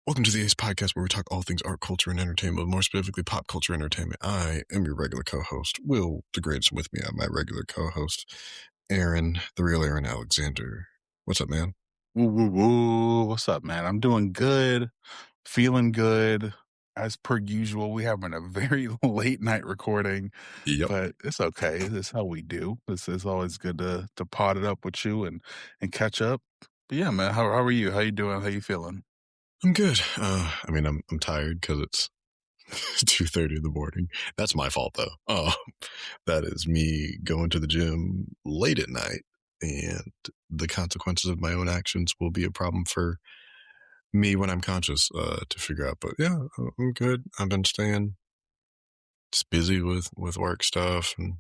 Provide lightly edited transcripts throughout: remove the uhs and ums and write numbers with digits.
Welcome to the Ace Podcast, where we talk all things art, culture, and entertainment, more specifically pop culture entertainment. I am your regular co-host, Will the Greatest, and with me, I'm my regular co-host, Aaron, the real Aaron Alexander. What's up, man? Woo. What's up, man? I'm doing good, feeling good. As per usual, we having a very late night recording, but it's okay. This is how we do. This is always good to pot it up with you and catch up. But yeah, man, how are you? How you doing? How you feeling? I'm good. I'm tired because it's 2:30 in the morning. That's my fault, though. That is me going to the gym late at night, and the consequences of my own actions will be a problem for me when I'm conscious to figure out. But yeah, I'm good. I've been staying just busy with work stuff and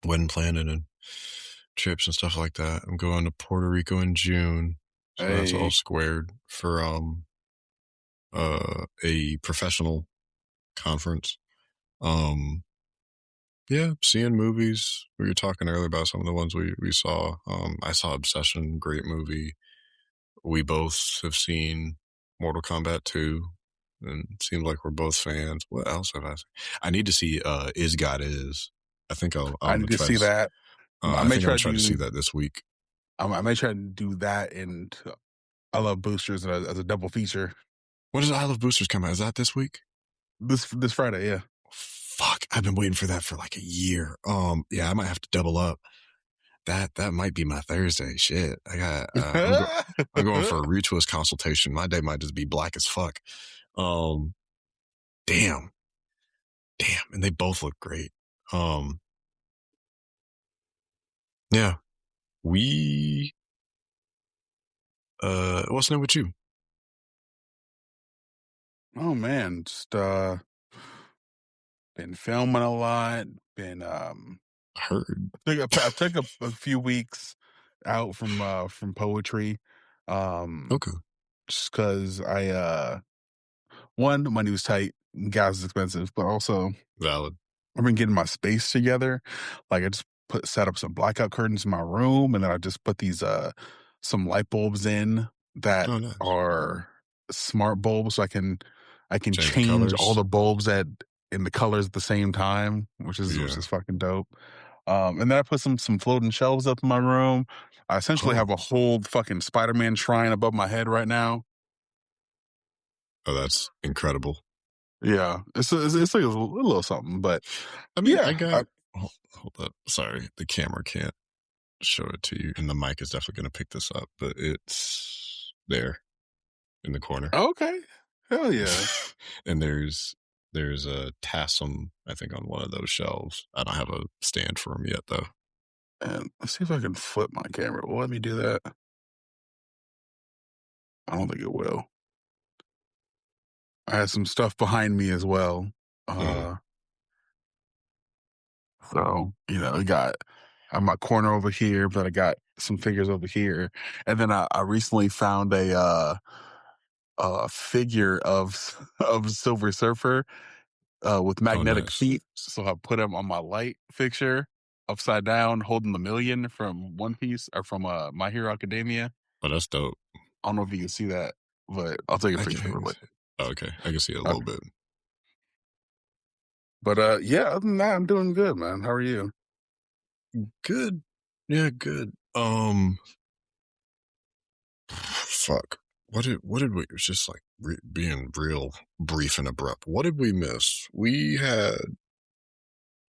wedding planning and trips and stuff like that. I'm going to Puerto Rico in June, so that's all squared for a professional conference. Yeah, seeing movies. We were talking earlier about some of the ones we saw. I saw Obsession, great movie. We both have seen Mortal Kombat 2, and it seems like we're both fans. What else have I seen? I need to see Is God Is. I think I need to see that. I think I'm gonna try to see that this week. I may try to do that, and I Love Boosters as a double feature. When does I Love Boosters come out? Is that this week? This Friday, yeah. Fuck, I've been waiting for that for like a year. Yeah, I might have to double up. That might be my Thursday. Shit, I got. I'm going for a retwist consultation. My day might just be black as fuck. Damn, and they both look great. Yeah, we. What's new with you? Oh man, just been filming a lot. Been Heard. I took a few weeks out from poetry. Okay. Just because one, money was tight, gas is expensive, but also Valid. I've been getting my space together. Like I just set up some blackout curtains in my room, and then I just put these some light bulbs in that nice. are smart bulbs, so I can change all the bulbs in the colors at the same time, which is fucking dope. And then I put some floating shelves up in my room. I essentially have a whole fucking Spider-Man shrine above my head right now. Oh, that's incredible. Yeah, it's like a little something, but I mean, yeah, hold up. Sorry, the camera can't show it to you, and the mic is definitely going to pick this up, but it's there in the corner. Okay, hell yeah. And there's a tassum, I think, on one of those shelves. I don't have a stand for them yet, though. And let's see if I can flip my camera. Will let me do that? I don't think it will. I had some stuff behind me as well. So, I have my corner over here, but I got some figures over here. And then I recently found a figure of Silver Surfer with magnetic feet. So I put him on my light fixture upside down, holding the million from One Piece or from My Hero Academia. Oh, that's dope. I don't know if you can see that, but I'll take a picture of it. Okay, I can see it a little bit. But yeah, other than that, I'm doing good, man. How are you? Good. Yeah, good. Fuck. What did we? It was just like being real brief and abrupt. What did we miss? I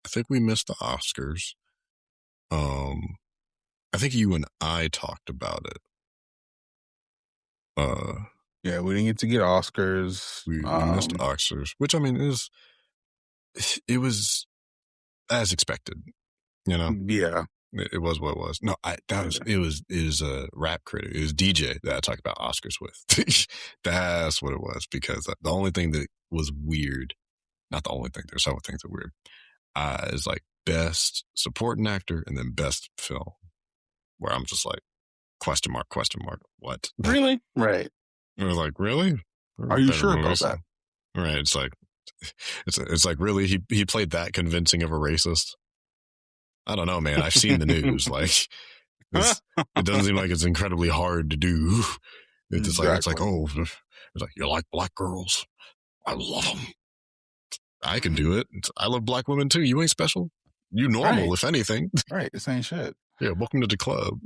think we missed the Oscars. I think you and I talked about it. Yeah, we didn't get to get Oscars. We missed Oscars, which I mean it was as expected, Yeah, it was what it was. No, it was a rap critic. It was DJ that I talked about Oscars with. That's what it was, because the only thing that was weird, not the only thing, there's several things that were weird, is like best supporting actor and then best film, where I'm just like, question mark, what? Really? Right. I was like, really? Are you sure about that? Right. It's like, it's like, really? He played that convincing of a racist? I don't know, man. I've seen the news. Like, it doesn't seem like it's incredibly hard to do. It's just like, it's like, oh, He's like, you like black girls? I love them. I can do it. I love black women too. You ain't special. You normal, Right. if anything. Right. This ain't shit. Yeah, welcome to the club.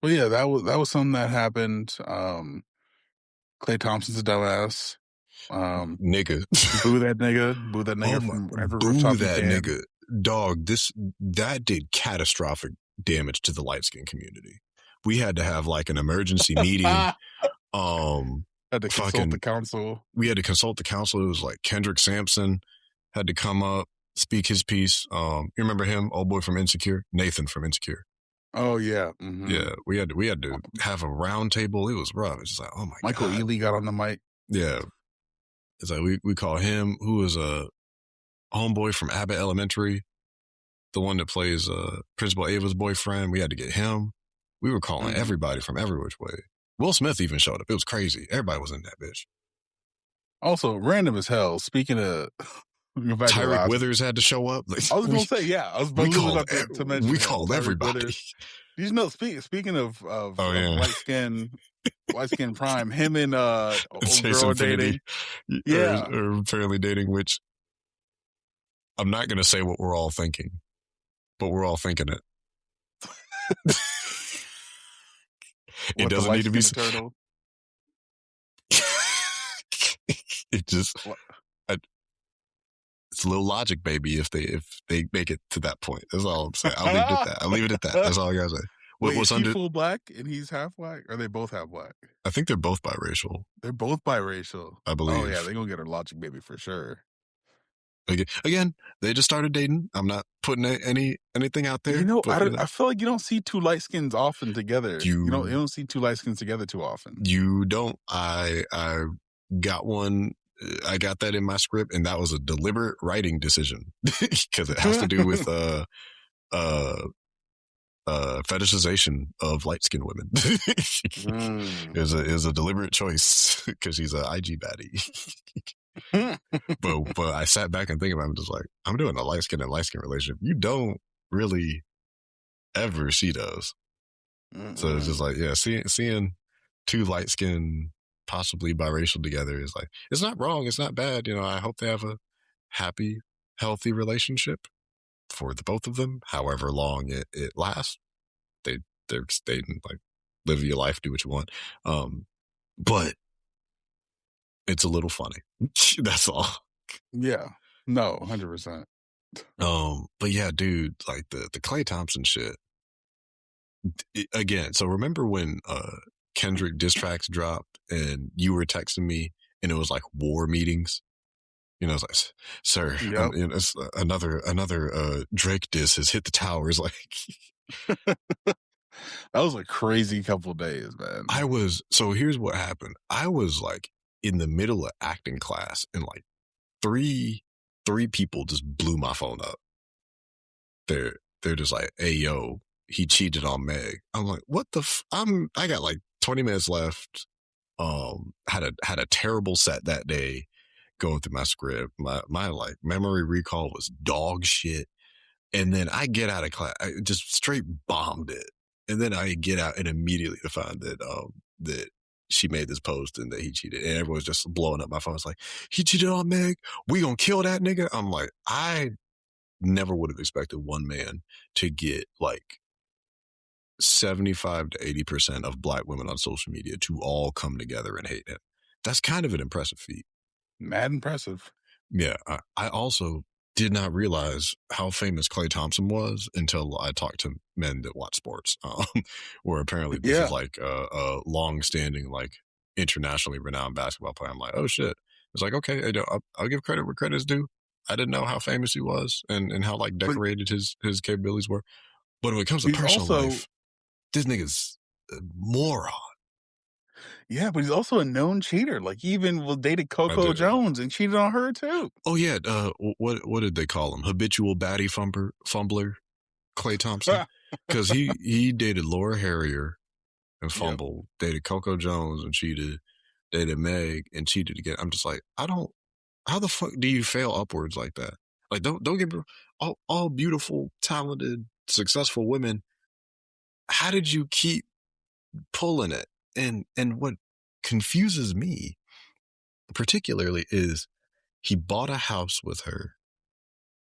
Well, yeah, that was something that happened. Klay Thompson's a dumbass. Nigga. Boo that Oh nigga my, from every boo rooftop you that can. nigga. Dog, that did catastrophic damage to the light skin community. We had to have like an emergency meeting. Had to consult the Fucking, council. we had to consult the council. It was like Kendrick Sampson had to come up, speak his piece. You remember him, old boy from Insecure? Nathan from Insecure. Oh yeah. Yeah, we had to have a round table. It was rough. It's just like, oh my Michael God. Ealy got on the mic. Yeah. It's like we call him, who was a homeboy from Abbott Elementary, the one that plays Principal Ava's boyfriend. We had to get him. We were calling everybody from every which way. Will Smith even showed up. It was crazy. Everybody was in that bitch. Also, random as hell. Speaking of, back to the Tyreek last, Withers had to show up. Like, I was gonna say, yeah, I was literally about to mention we him. called Tyreek everybody. Withers. Did you know? Speaking of Oh yeah, light skin prime, him and old Chase girl Infinity, dating. Yeah, or apparently dating. Which I'm not gonna say what we're all thinking, but we're all thinking it. It what, the doesn't need to be. turtle? It just. What? It's a little logic, baby. If they make it to that point, that's all I'm saying. I'll leave it at that. I'll leave it at that. That's all I gotta say. Wait, What's is he under? full black and he's half black? Or are they both half black? I think they're both biracial. They're both biracial. I believe. Oh yeah, they're gonna get a logic baby for sure. Again, they just started dating. I'm not putting anything out there. You know, but, I feel like you don't see two light skins often together. You You don't see two light skins together too often. You don't. I got one. I got that in my script, and that was a deliberate writing decision because it has to do with fetishization of light skinned women. Is a deliberate choice because she's an IG baddie. but I sat back and think about it. I'm just like, I'm doing a light skin and light skin relationship. You don't really ever see those. So it's just like, yeah, seeing two light skinned, possibly biracial together is like, it's not wrong. It's not bad. You know, I hope they have a happy, healthy relationship for the both of them. However long it lasts, they're stating like, live your life, do what you want. But it's a little funny. That's all. Yeah. No, 100%. But yeah, dude, like the Klay Thompson shit. Again, so remember when Kendrick diss tracks dropped and you were texting me and it was like war meetings? You know, it's like, sir, Yep. you know, it's another Drake diss has hit the towers. Like, that was a crazy couple of days, man. So here's what happened. I was like in the middle of acting class and like three people just blew my phone up. They're just like, hey, yo, he cheated on Meg. I'm like, what the I got like 20 minutes left. Had a terrible set that day going through my script. My like memory recall was dog shit. And then I get out of class, I just straight bombed it. And then I get out and immediately find that she made this post and that he cheated. And everyone's just blowing up my phone. It's like, he cheated on Meg. We gonna kill that nigga. I'm like, I never would have expected one man to get like 75 to 80% of black women on social media to all come together and hate him. That's kind of an impressive feat. Mad impressive. Yeah. I also did not realize how famous Klay Thompson was until I talked to men that watch sports, where apparently this is like a long-standing, like internationally renowned basketball player. I'm like, oh shit. It's like, okay, I'll give credit where credit is due. I didn't know how famous he was and how like decorated his capabilities were. But when it comes to personal life, this nigga's a moron. Yeah, but he's also a known cheater. Like, he even dated Coco Jones and cheated on her too. Oh yeah, what did they call him? Habitual baddie fumbler, Klay Thompson, because he dated Laura Harrier and fumbled, dated Coco Jones and cheated, dated Meg and cheated again. I'm just like, how the fuck do you fail upwards like that? Like, don't get me wrong, all beautiful, talented, successful women. How did you keep pulling it? And what confuses me particularly is he bought a house with her.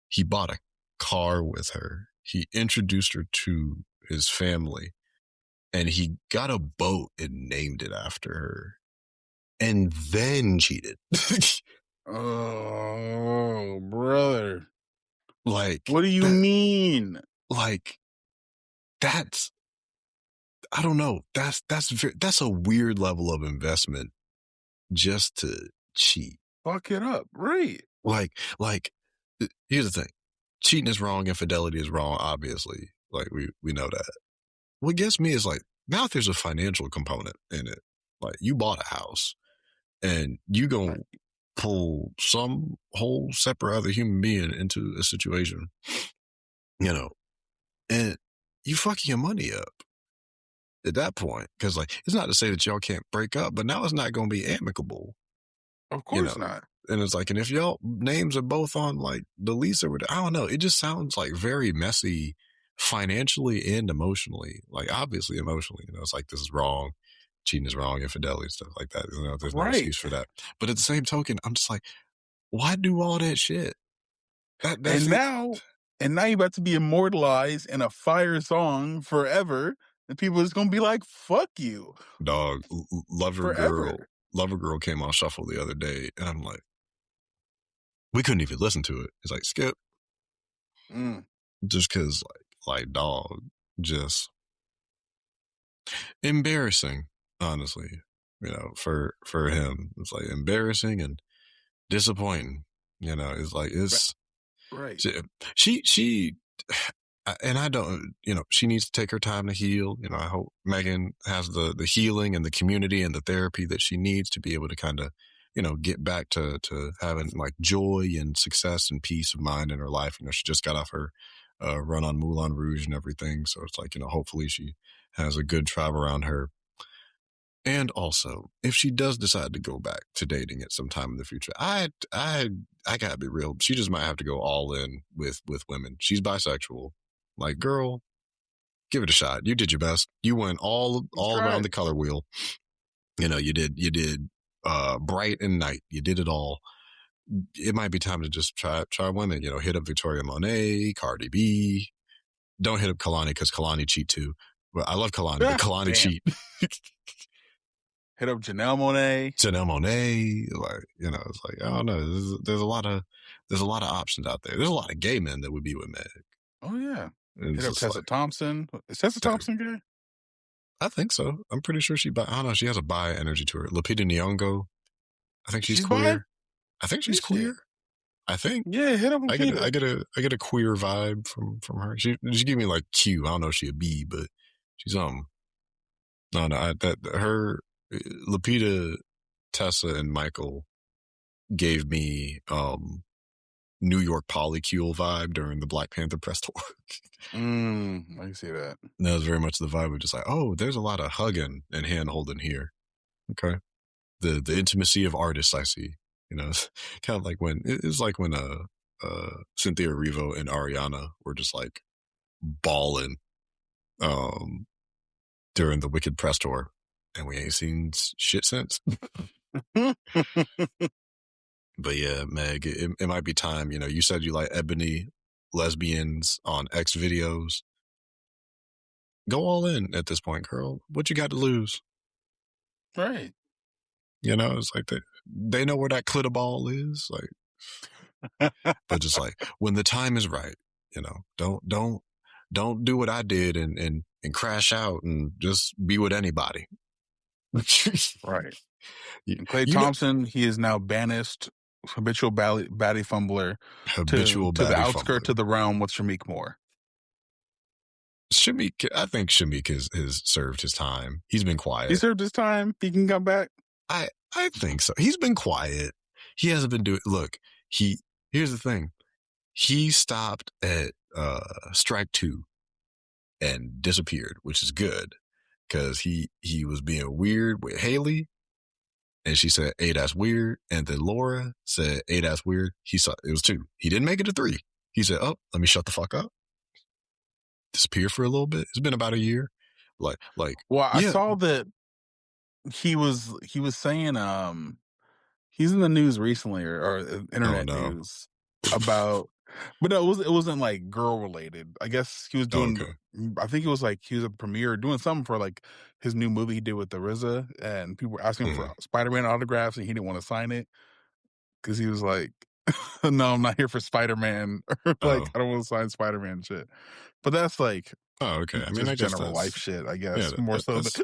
He bought a car with her. He introduced her to his family, and he got a boat and named it after her, and then cheated. Oh, brother. Like What do you that, mean? like that's, I don't know. That's a weird level of investment just to cheat. Fuck it up. Right. Like here's the thing. Cheating is wrong, infidelity is wrong, obviously. Like we know that. What gets me is like, now if there's a financial component in it, like you bought a house and you gonna Right. pull some whole separate other human being into a situation, you know, and you fucking your money up at that point. Cause like, it's not to say that y'all can't break up, but now it's not gonna be amicable, Of you know. course not. And it's like, and if y'all names are both on like the lease or whatever, I don't know. It just sounds like very messy financially and emotionally. Like obviously emotionally, you know, it's like this is wrong, cheating is wrong, infidelity, stuff like that. You know, there's no Right. excuse for that. But at the same token, I'm just like, why do all that shit? That's And it. now, you're about to be immortalized in a fire song forever. And people are just gonna be like, fuck you. Dog, Forever. Lover Girl came on shuffle the other day, and I'm like, we couldn't even listen to it. It's like skip, Mm. just cause like dog, just embarrassing, honestly. You know, for him, it's like embarrassing and disappointing. You know, it's like Right. it's Right. she and I don't, you know, she needs to take her time to heal. You know, I hope Megan has the healing and the community and the therapy that she needs to be able to kind of, you know, get back to having like joy and success and peace of mind in her life. You know, she just got off her run on Moulin Rouge and everything, so it's like, you know, hopefully she has a good tribe around her. And also, if she does decide to go back to dating at some time in the future, I gotta be real. She just might have to go all in with women. She's bisexual. Like, girl, give it a shot. You did your best. You went Let's all try around it. the color wheel. You know, you did bright and night. You did it all. It might be time to just try women. You know, hit up Victoria Monet, Cardi B. Don't hit up Kalani because Kalani cheat too. But I love Kalani, but Ah, Kalani damn. cheat. Hit up Janelle Monet. Janelle Monet, like, you know, it's like, I don't know. There's a lot of options out there. There's a lot of gay men that would be with Meg. Oh yeah. And Hit it's up just Tessa like, Thompson. Is Tessa no, Thompson gay? I think so. I'm pretty sure I don't know, she has a bi energy to her. Lupita Nyong'o, I think she's She's bi? queer. I think she's Is she? queer. I think. Yeah, hit up Lupita. I get a queer vibe from her. She gave me like Q. I don't know if she a B, but she's no, that her Lupita, Tessa, and Michael gave me New York polycule vibe during the Black Panther press tour. I can see that. That was very much the vibe of just like, oh, there's a lot of hugging and hand holding here. Okay. The intimacy of artists I see. You know, it's kind of like when it's like when Cynthia Erivo and Ariana were just like balling um during the Wicked press tour. And we ain't seen shit since. But yeah, Meg, it might be time. You know, you said you like ebony lesbians on X videos. Go all in at this point, girl. What you got to lose? Right. You know, it's like they know where that clitter ball is. Like, but just like when the time is right, you know, don't do what I did and crash out and just be with anybody. Right. you, And Klay you know, Thompson, he is now banished, habitual baddie fumbler, habitual to the baddie outskirts fumbler. of the realm with Shamik Moore. Shamik, I think Shamik has served his time. He's been He quiet. served his time. He can come back. I think so. He's been quiet. He hasn't been doing. Look, here's the thing. He stopped at strike two and disappeared, which is good because he was being weird with Haley, and she said, "Hey, that's weird." And then Laura said, "Hey, that's weird." He saw it was two. He didn't make it to three. He said, "Oh, let me shut the fuck up." Disappear for a little bit. It's been about a year. Like, Well, I yeah, saw that he was saying, he's in the news recently or Oh internet no. news about, but no, it wasn't like girl related. I guess he was Oh, doing, okay. I think it was like he was a premiere doing something for like his new movie he did with the RZA, and people were asking him for Mhm. Spider-Man autographs, and he didn't want to sign it because he was like, "No, I'm not here for Spider-Man," or like, Oh. "I don't want to sign Spider-Man shit." But that's like Oh, okay. I mean, I just guess general life that's shit, I yeah. guess, more so than That's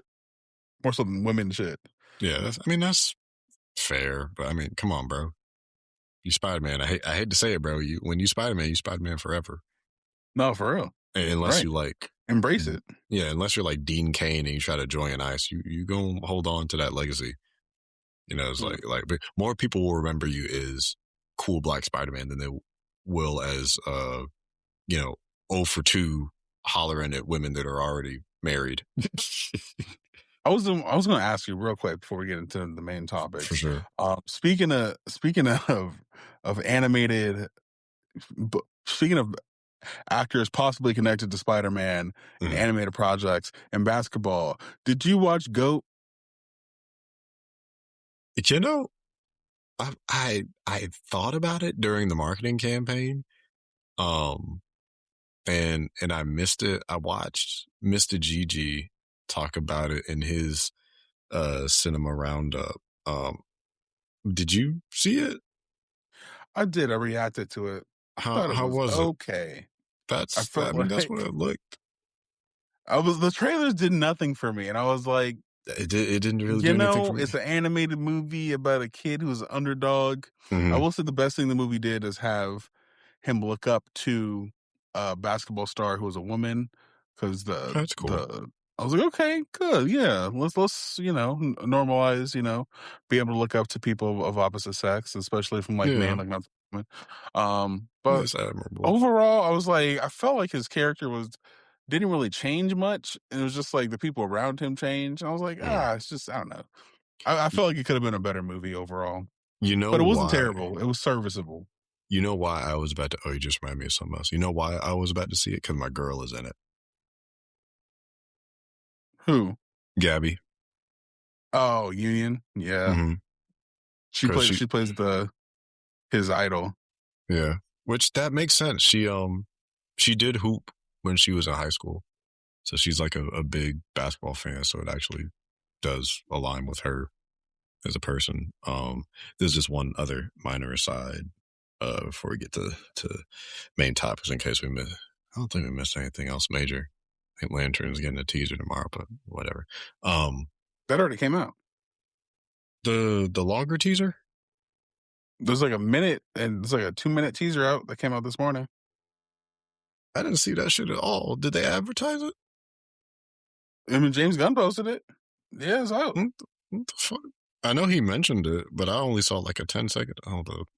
more so than women shit. yeah. That's, I mean, that's fair. But I mean, come on, bro. You Spider Man. I hate to say it, bro. You Spider Man forever. No, for real, Unless right? you like, Embrace it. yeah, unless you're like Dean Cain and you try to join Ice, you gonna hold on to that legacy. It's Mm. but more people will remember you as cool Black Spider Man than they will as 0 for 2 hollering at women that are already married. I was going to ask you real quick before we get into the main For topics. sure. Speaking of animated, speaking of actors possibly connected to Spider Man and Mhm. animated projects and basketball, did you watch Goat? You know, I thought about it during the marketing campaign, um, and I missed it. I watched Mr. Gigi talk about it in his cinema roundup. Um, did you see it? I did. I reacted to it. I thought it How was was it? okay. I That's I felt mean that's what like it looked. the trailers did nothing for me, and I was like, It didn't really do anything for me. It's an animated movie about a kid who's an underdog. I Hmm. will say the best thing the movie did is have him look up to a basketball star who was a woman, because That's cool. the I was like, okay, good, yeah, let's normalize, be able to look up to people of opposite sex, especially from like Yeah, man, like not woman. But that's admirable. overall, I was like, I felt like his character was didn't really change much. And it was just like the people around him changed. And I was like, Mm. it's just I don't know. I felt like it could have been a better movie overall, You know but it wasn't why? terrible. It was serviceable. You know why I was about to? Oh, you just reminded me of something else. You know why I was about to see it? Because my girl is in it. Who? Gabby. Oh, Union. Yeah, she Because plays. she, She plays the his idol. yeah, which that makes sense. She did hoop when she was in high school, so she's like a big basketball fan. So it actually does align with her as a person. There's just one other minor aside before we get to main topics in case we miss. I don't think we missed anything else major. I think Lantern's getting a teaser tomorrow, but whatever. Um, That already came out. the longer teaser, There's like a minute, and it's like a 2 minute teaser out that came out this morning. I didn't see that shit at all. Did they advertise it? I mean, James Gunn posted it. Yeah, it's out. What the fuck? I know he mentioned it, but I only saw like a 10-second. Hold up.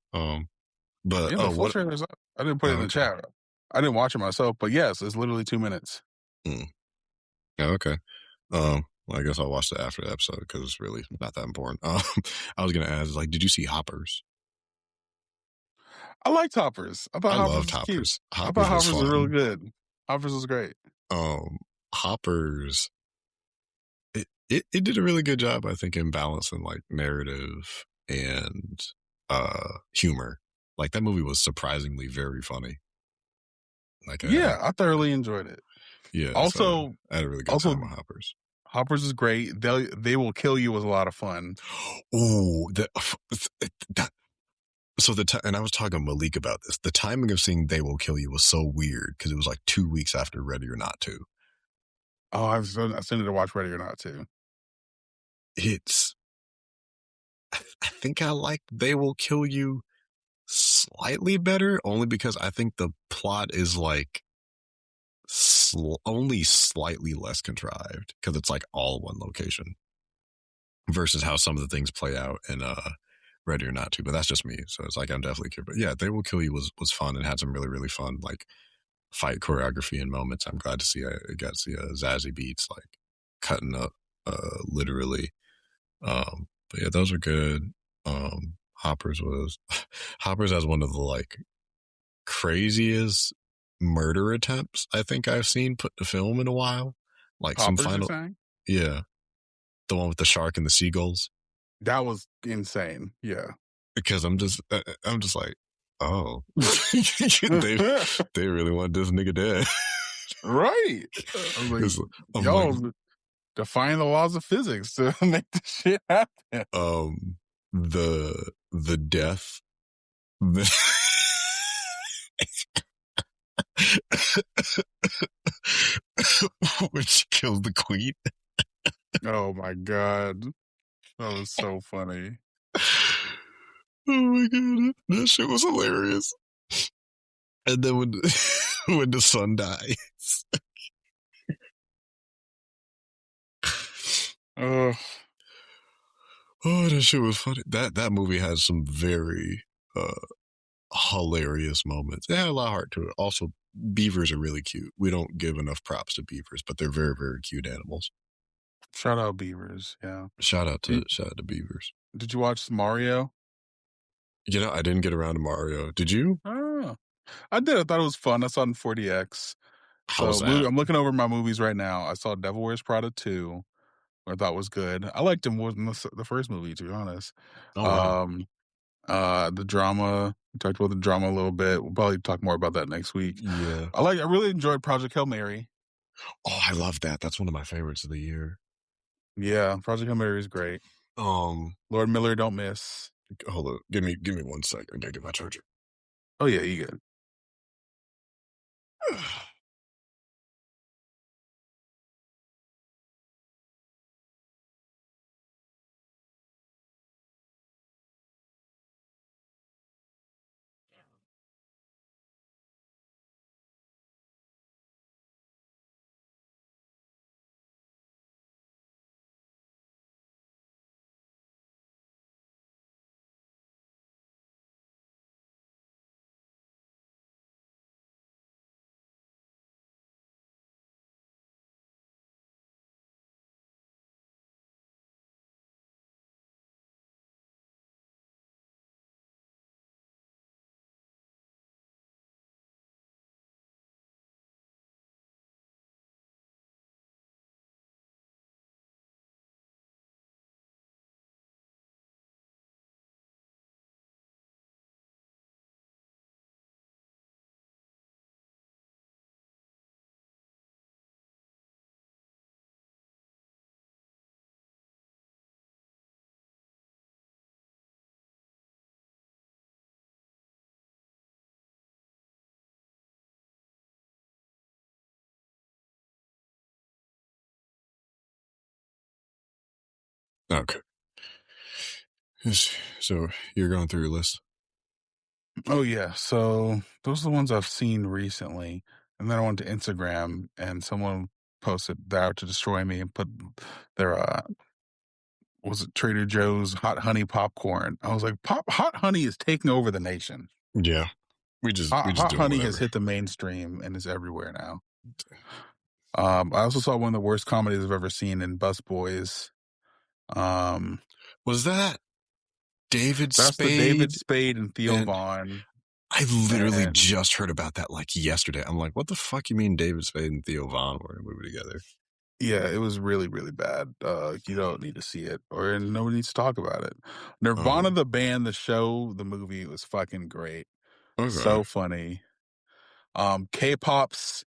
But Yeah, the oh, full what? trailer's out. I didn't put it Oh, in the okay. chat. I didn't watch it myself, but yes, it's literally 2 minutes. Mm. Yeah, okay. Well, I guess I'll watch that after the episode because it's really not that important. I was gonna ask, like, did you see Hoppers? I liked Hoppers. I thought I Hoppers loved was cute. Hoppers. I thought Hoppers was Hoppers was really fun. good. Hoppers was great. Um, Hoppers, it did a really good job, I think, in balancing like narrative and humor. Like that movie was surprisingly very funny. Like Yeah, I thoroughly enjoyed it. yeah, so Also, I had a really good also time with Hoppers. Hoppers is great. They will kill you was a lot of fun. Oh, that so and I was talking to Malik about this. The timing of seeing They Will Kill You was so weird because it was like 2 weeks after Ready or Not to. Oh, I still need to watch Ready or Not too. It's I think I like They Will Kill You slightly better, only because I think the plot is like only slightly less contrived because it's like all one location versus how some of the things play out in Ready or Not to. But that's just me, so it's like I'm definitely curious. But yeah, They Will Kill You was fun and had some really really fun like fight choreography and moments. I'm glad to see I got to see Zazie Beats like cutting up literally. But yeah, those are good. Hoppers was Hoppers has one of the like craziest murder attempts I think I've seen put to film in a while. Like some Hoppers, you're final, saying? yeah, The one with the shark and the seagulls. That was insane. Yeah. Because I'm just like, oh, they really want this nigga dead. Right. I was like, It's- I'm like, y'all defying the laws of physics to make this shit happen. the death. The when she kills the queen. Oh my god. That was so funny. Oh my god, that shit was hilarious. And then when when the son dies. Ugh. Oh, that shit was funny. That movie has some very hilarious moments. It had a lot of heart to it. Also, beavers are really cute. We don't give enough props to beavers, but they're very, very cute animals. Shout out Beavers. Yeah. Shout out to beavers. Did you watch Mario? You know, I didn't get around to Mario. Did you? Oh, I did. I thought it was fun. I saw it in 4DX. How's So that? I'm looking over my movies right now. I saw Devil Wears Prada 2, which I thought was good. I liked it more than the first movie, to be honest. Oh wow. Um, the drama. We talked about the drama a little bit. We'll probably talk more about that next week. Yeah. I really enjoyed Project Hail Mary. Oh, I love that. That's one of my favorites of the year. Yeah, Project Hail Mary is great. Um, Lord Miller, don't miss. hold on. Give me 1 second. I gotta get my charger. Oh yeah, you good. Okay. So you're going through your list. Oh yeah, so those are the ones I've seen recently, and then I went to Instagram and someone posted "Thou out to destroy me" and put their was it Trader Joe's hot honey popcorn. I was like, hot honey is taking over the nation. Yeah. We just Hot doing honey has whatever. hit the mainstream and is everywhere now. I also saw one of the worst comedies I've ever seen in Bus Boys. Um, Was that David that's the David Spade? Spade and Theo And Vaughn. I literally And just heard about that like yesterday. I'm like, what the fuck you mean David Spade and Theo Vaughn were in a movie together? yeah, it was really, really bad. You don't need to see it, or nobody needs to talk about it. Nirvana, Um, the band, the show, the movie was fucking great. okay. So funny. K-pop's.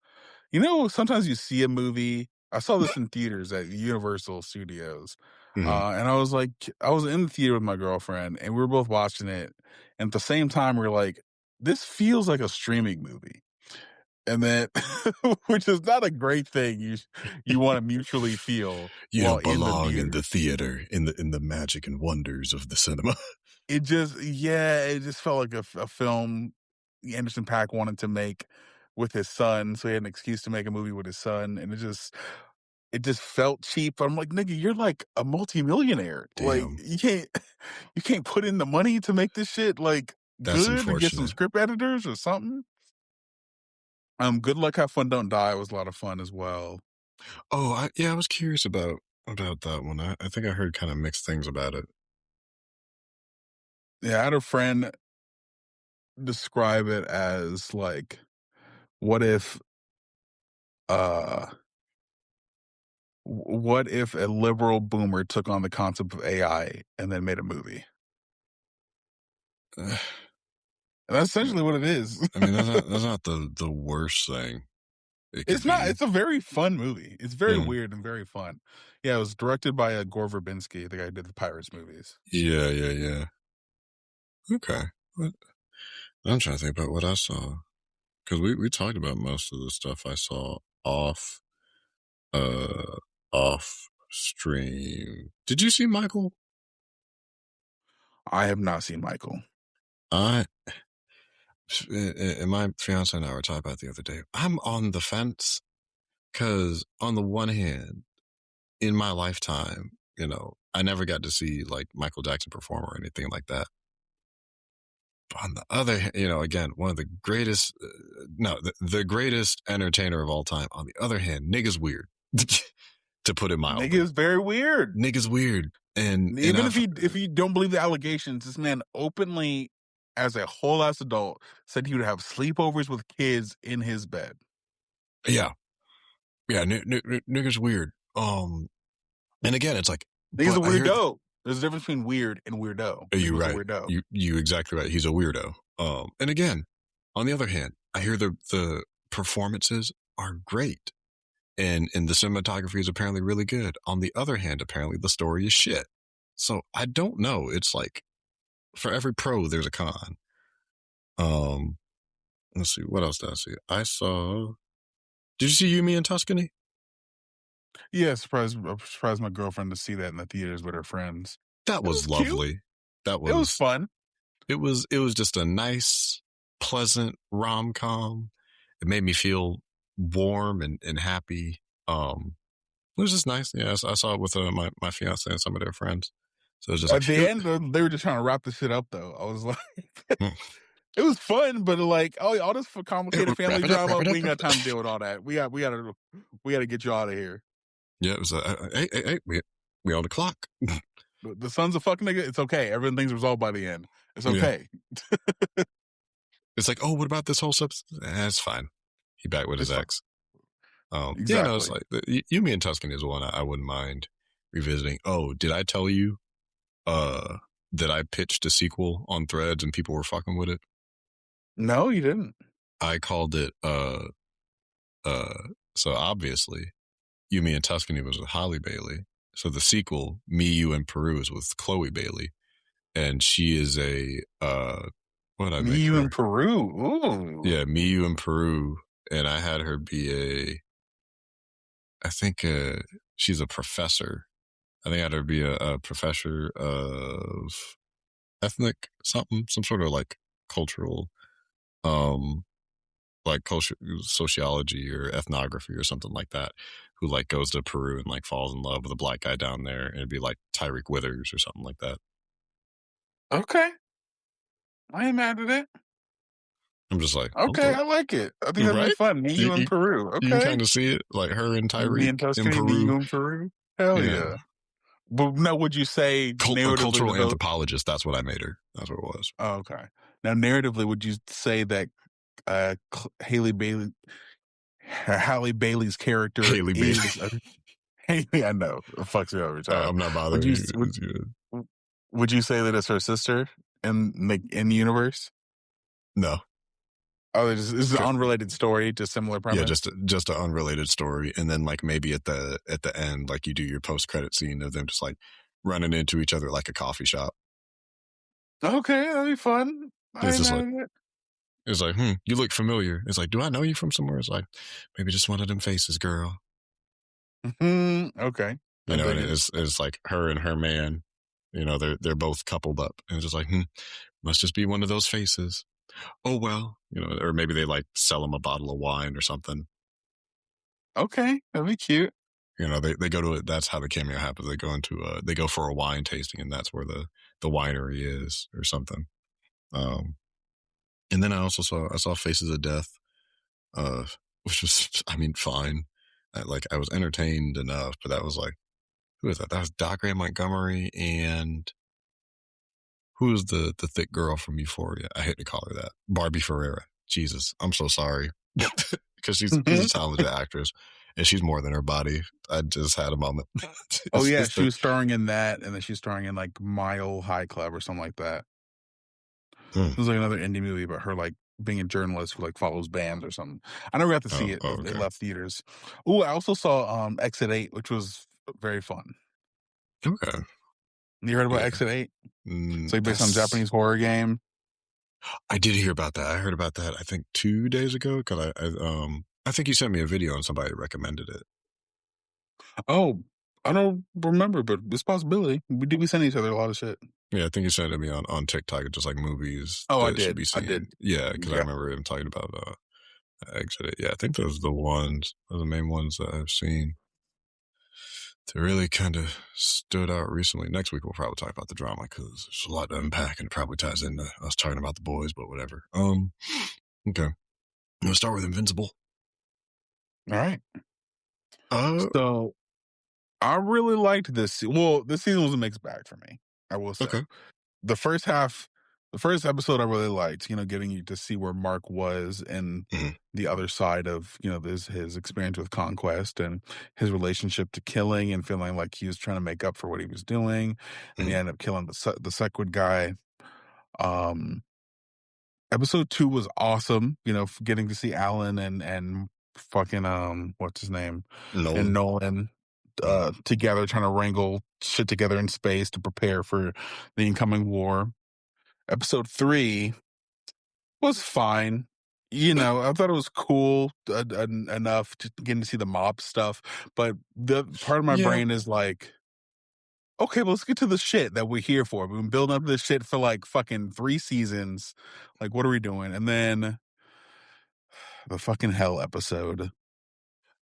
You know, sometimes you see a movie. I saw this in theaters at Universal Studios, Hmm. and I was like, I was in the theater with my girlfriend, and we were both watching it. And at the same time, we are like, this feels like a streaming movie. And then, which is not a great thing. You want to mutually feel You while don't in the belong in the theater. theater, in the magic and wonders of the cinema. It just felt like a film Anderson Paak wanted to make with his son, so he had an excuse to make a movie with his son, and it just felt cheap. I'm like, nigga, you're like a multimillionaire. Like Damn, you can't put in the money to make this shit like that's good or get some unfortunate. script editors or something. Good Luck, Have Fun, Don't Die was a lot of fun as well. Oh, yeah, I was curious about that one. I think I heard kind of mixed things about it. Yeah, I had a friend describe it as like, what if uh What if a liberal boomer took on the concept of AI and then made a movie? Uh, And that's essentially what it is. I mean, that's not the worst thing it could It's not. be. It's a very fun movie. It's very Mm. weird and very fun. Yeah, it was directed by Gore Verbinski, the guy who did the Pirates movies. Yeah, yeah, yeah. Okay. What? I'm trying to think about what I saw because we talked about most of the stuff I saw uh off stream. Did you see Michael? I have not seen Michael. I and my fiance and I were talking about it the other day. I'm on the fence because on the one hand, in my lifetime, I never got to see like Michael Jackson perform or anything like that. But on the other hand, again, one of the greatest, no, the greatest entertainer of all time. On the other hand, nigga's weird, to put it Nigga mildly. is very weird. Nigga's weird, and Even I've if you don't believe the allegations, this man openly, as a whole ass adult, said he would have sleepovers with kids in his bed. yeah, yeah, nigga's weird. And again, it's like, He's a but I hear weirdo. There's a difference between weird and weirdo. you're Nigga's a right. weirdo. You exactly right. He's a weirdo. And again, on the other hand, I hear the performances are great, and the cinematography is apparently really good. On the other hand, apparently the story is shit. So I don't know. It's like for every pro, there's a con. Um, let's see. What else did I see? I saw. Did you see Yumi in Tuscany? Yeah, surprised my girlfriend to see that in the theaters with her friends. That It was was cute. lovely. That It was was fun. it was just a nice, pleasant rom-com. It made me feel warm and happy. It was just nice. Yeah, I saw it with my fiance and some of their friends. So it was just At like, the end, they were just trying to wrap the shit up, though. I was like, it was fun, but like, oh, all this for complicated wrap family it up, wrap drama, it we up. ain't got time to deal with all that. We got to get you out of here. Yeah, it was hey, we on the clock. The son's a fucking nigga. It's okay. Everything's resolved by the end. It's Yeah, okay. it's like, oh, what about this whole substance? It's fine. He back with his It's fine. ex. Yeah, no, it's Exactly. like Yumi and Tuscany is one I wouldn't mind revisiting. Oh, did I tell you that I pitched a sequel on Threads and people were fucking with it? No, you didn't. I called it so obviously Yumi and Tuscany was with Holly Bailey. So the sequel, Me, You, and Peru, is with Chloe Bailey, and she is a what did I Me, make you, in her? Peru. Ooh. Yeah, Me, You, and Peru, and I had her be I think she's a professor. I think I had her be a professor of ethnic something, some sort of like cultural, um, like culture, sociology or ethnography or something like that, who like goes to Peru and like falls in love with a black guy down there, and it'd be like Tyreek Withers or something like that. Okay. I ain't mad at it. I'm just like, Okay, okay, I like it. I think that'd be right? fun. Me, You you, in you, Peru. you can Okay. kind of see it, like her and Me Tyreek in in Tuscany, me, Peru. you, in Peru. Hell Yeah, yeah. But now, would you say a narratively cultural that those? anthropologist. That's what I made her. That's what it was. Oh, okay. Now, narratively, would you say that Haley Bailey, Halle Bailey's character Haley Bailey. is? Haley, I know, it fucks me every time. I'm not Would bothering you you. would, It's good. would you say that it's her sister in the universe? No, Oh, it's an unrelated story, just similar yeah, premise. just an unrelated story, and then like maybe at the end, like you do your post credit scene of them just like running into each other at, like a coffee shop. Okay, that'd be fun. I It's ain't just mad like at it. you look familiar. It's like, do I know you from somewhere? It's like maybe just one of them faces, girl. Okay, I And dig it. it's like her and her man. They're both coupled up, and it's just like must just be one of those faces. Oh well, or maybe they like sell him a bottle of wine or something. Okay, that'd be cute. They go to it. That's how the cameo happens. They go for a wine tasting, and that's where the winery is or something. Um, and then I saw Faces of Death, uh, which was I mean fine. I was entertained enough, but that was like who is that? That was Dacre Montgomery and who is the thick girl from Euphoria? I hate to call her that. Barbie Ferreira. Jesus, I'm so sorry because she's a talented actress. and she's more than her body. I just had a moment. Oh It's yeah, just she the was starring in that, and then she's starring in like Mile High Club or something like that. mm. It was like another indie movie about her like being a journalist who like follows bands or something. I never got to see Oh, it. oh, It okay. left theaters. Oh, I also saw Exit 8, which was very fun. Okay. You heard about Yeah. Exit 8? It's like based on a That's Japanese horror game. I did hear about that. I heard about that, I think 2 days ago 'cause I think you sent me a video and somebody recommended it. Oh, I don't remember, but it's a possibility. We send each other a lot of shit. Yeah, I think you sent it to me on TikTok, just like movies Oh, I that should did. be I seen. did. Yeah, because I Yeah. remember him talking about, Exit. Yeah, I think those are the main ones that I've seen that really kinda stood out recently. Next week, we'll probably talk about the drama because there's a lot to unpack, and it probably ties into us talking about the boys, but whatever. Okay. Let's start with Invincible. All right. Uh, So I really liked this. Well, this season was a mixed bag for me. I will say okay. the first half, the first episode, I really liked. Getting you to see where Mark was and Mhm, the other side of his experience with conquest and his relationship to killing and feeling like he was trying to make up for what he was doing, and he mhm. ended up killing the Sequid guy. Um, Episode 2 was awesome. Getting to see Alan and fucking what's his name and Nolan. Nolan Mhm. together trying to wrangle shit together in space to prepare for the incoming war. Episode 3 was fine. I thought it was cool enough to getting to see the mob stuff, but the part of my Yeah, brain is like, okay, well, let's get to the shit that we're here for. We've been building up this shit for like fucking 3 seasons. Like, what are we doing? And then the fucking hell episode.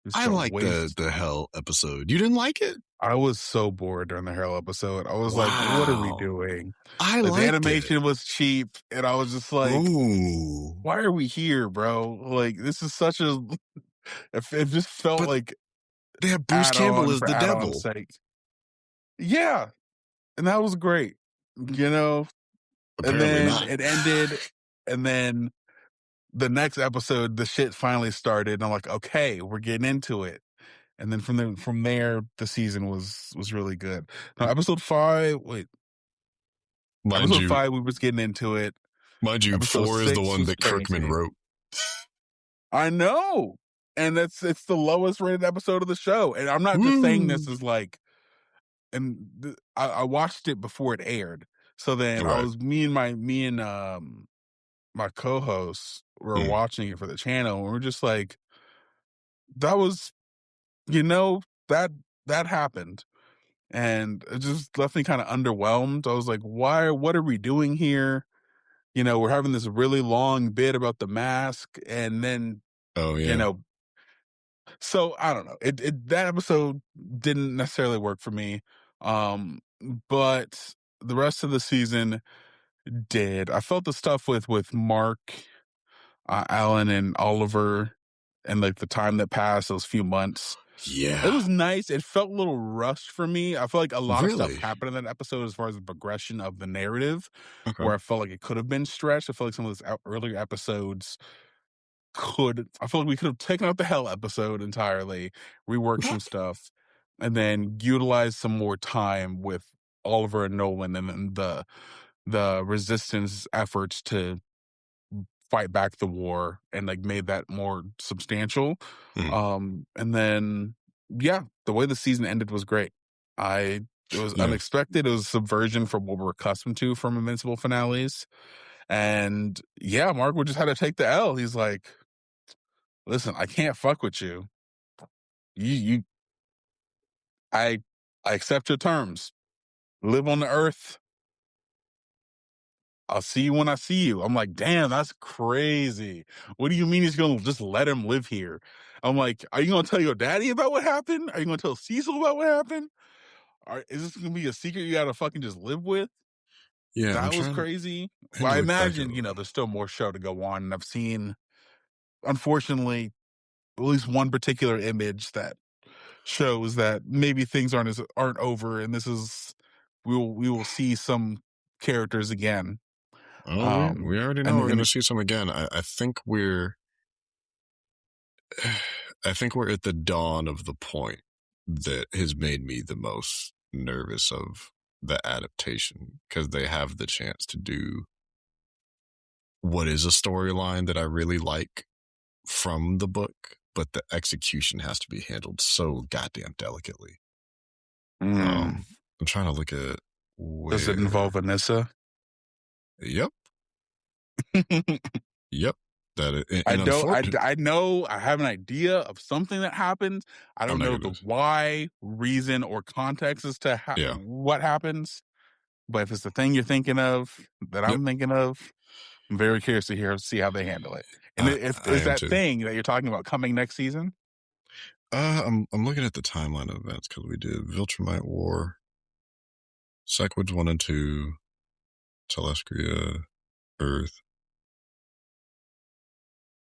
Just I a like the waste. the Hell episode. You didn't like it? I was so bored during the hell episode. I was like, what are we Wow. doing? I Like the liked it. animation was cheap, and I was just like, Ooh. why are we here, bro? Like this is such a it just felt But like they have Bruce add Campbell on as for the add on devil, sake. Yeah, and that was great. You know, and apparently then not. it ended, and then the next episode, the shit finally started, and I'm like, okay, we're getting into it. And then from there, the season was really good. Now, Mind episode you 5, we was getting into it. mind you, Episode 4 is the 6 one was that Kirkman crazy. wrote. I know, and it's the lowest rated episode of the show. And I'm not just saying this Woo! as like, I watched it before it aired. So then I Right. was me and my co-hosts were Mm, watching it for the channel, and we're just like, that was you know that that happened. And it just left me kind of underwhelmed. I was like, why? What are we doing here? We're having this really long bit about the mask, and then oh, you yeah. know, so I don't know. That episode didn't necessarily work for me, um, but the rest of the season did. I felt the stuff with Mark, Alan, and Oliver, and like the time that passed, those few months. It Yeah. was nice. It felt a little rushed for me. I feel like a lot of stuff Really? happened in that episode as far as the progression of the narrative, Okay. where I felt like it could have been stretched. I feel like some of those earlier episodes I feel like we could have taken out the hell episode entirely, reworked some stuff, and then utilized some more time with Oliver and Nolan and then the resistance efforts to fight back the war and like made that more substantial. Mhm. And then yeah, the way the season ended was great. I It was Yeah. unexpected. It was subversion from what we're accustomed to from Invincible finales. And yeah, Mark would just had to take the L. He's like, listen, I can't fuck with you. You I I accept your terms. Live on the earth. I'll see you when I see you. I'm like, damn, that's crazy. What do you mean he's gonna just let him live here? I'm like, are you gonna tell your daddy about what happened? Are you gonna tell Cecil about what happened? Is this gonna be a secret you gotta fucking just live with? Yeah, I'm That was trying crazy. to Well, I look back at imagine, there's still more show to go on. And I've seen, unfortunately, at least one particular image that shows that maybe things aren't over, and this is we will see some characters again. oh, we Um, already know and we're and gonna it, see some again. I think I think we're at the dawn of the point that has made me the most nervous of the adaptation, because they have the chance to do what is a storyline that I really like from the book, but the execution has to be handled so goddamn delicately. Mm. I'm trying to look at Does it where. involve Anissa? Yep, yep. That it, I and don't. unfortunately, I know. I have an idea of something that happened. I I'm don't not know gonna. the why, reason, or context as to Yeah. what happens. But if it's the thing you're thinking of that Yep. I'm thinking of, I'm very curious to see how they handle it. And if I is am that too. thing that you're talking about coming next season? I'm looking at the timeline of events because we did Viltrumite War, Sequage 1 and 2, Telescria, Earth.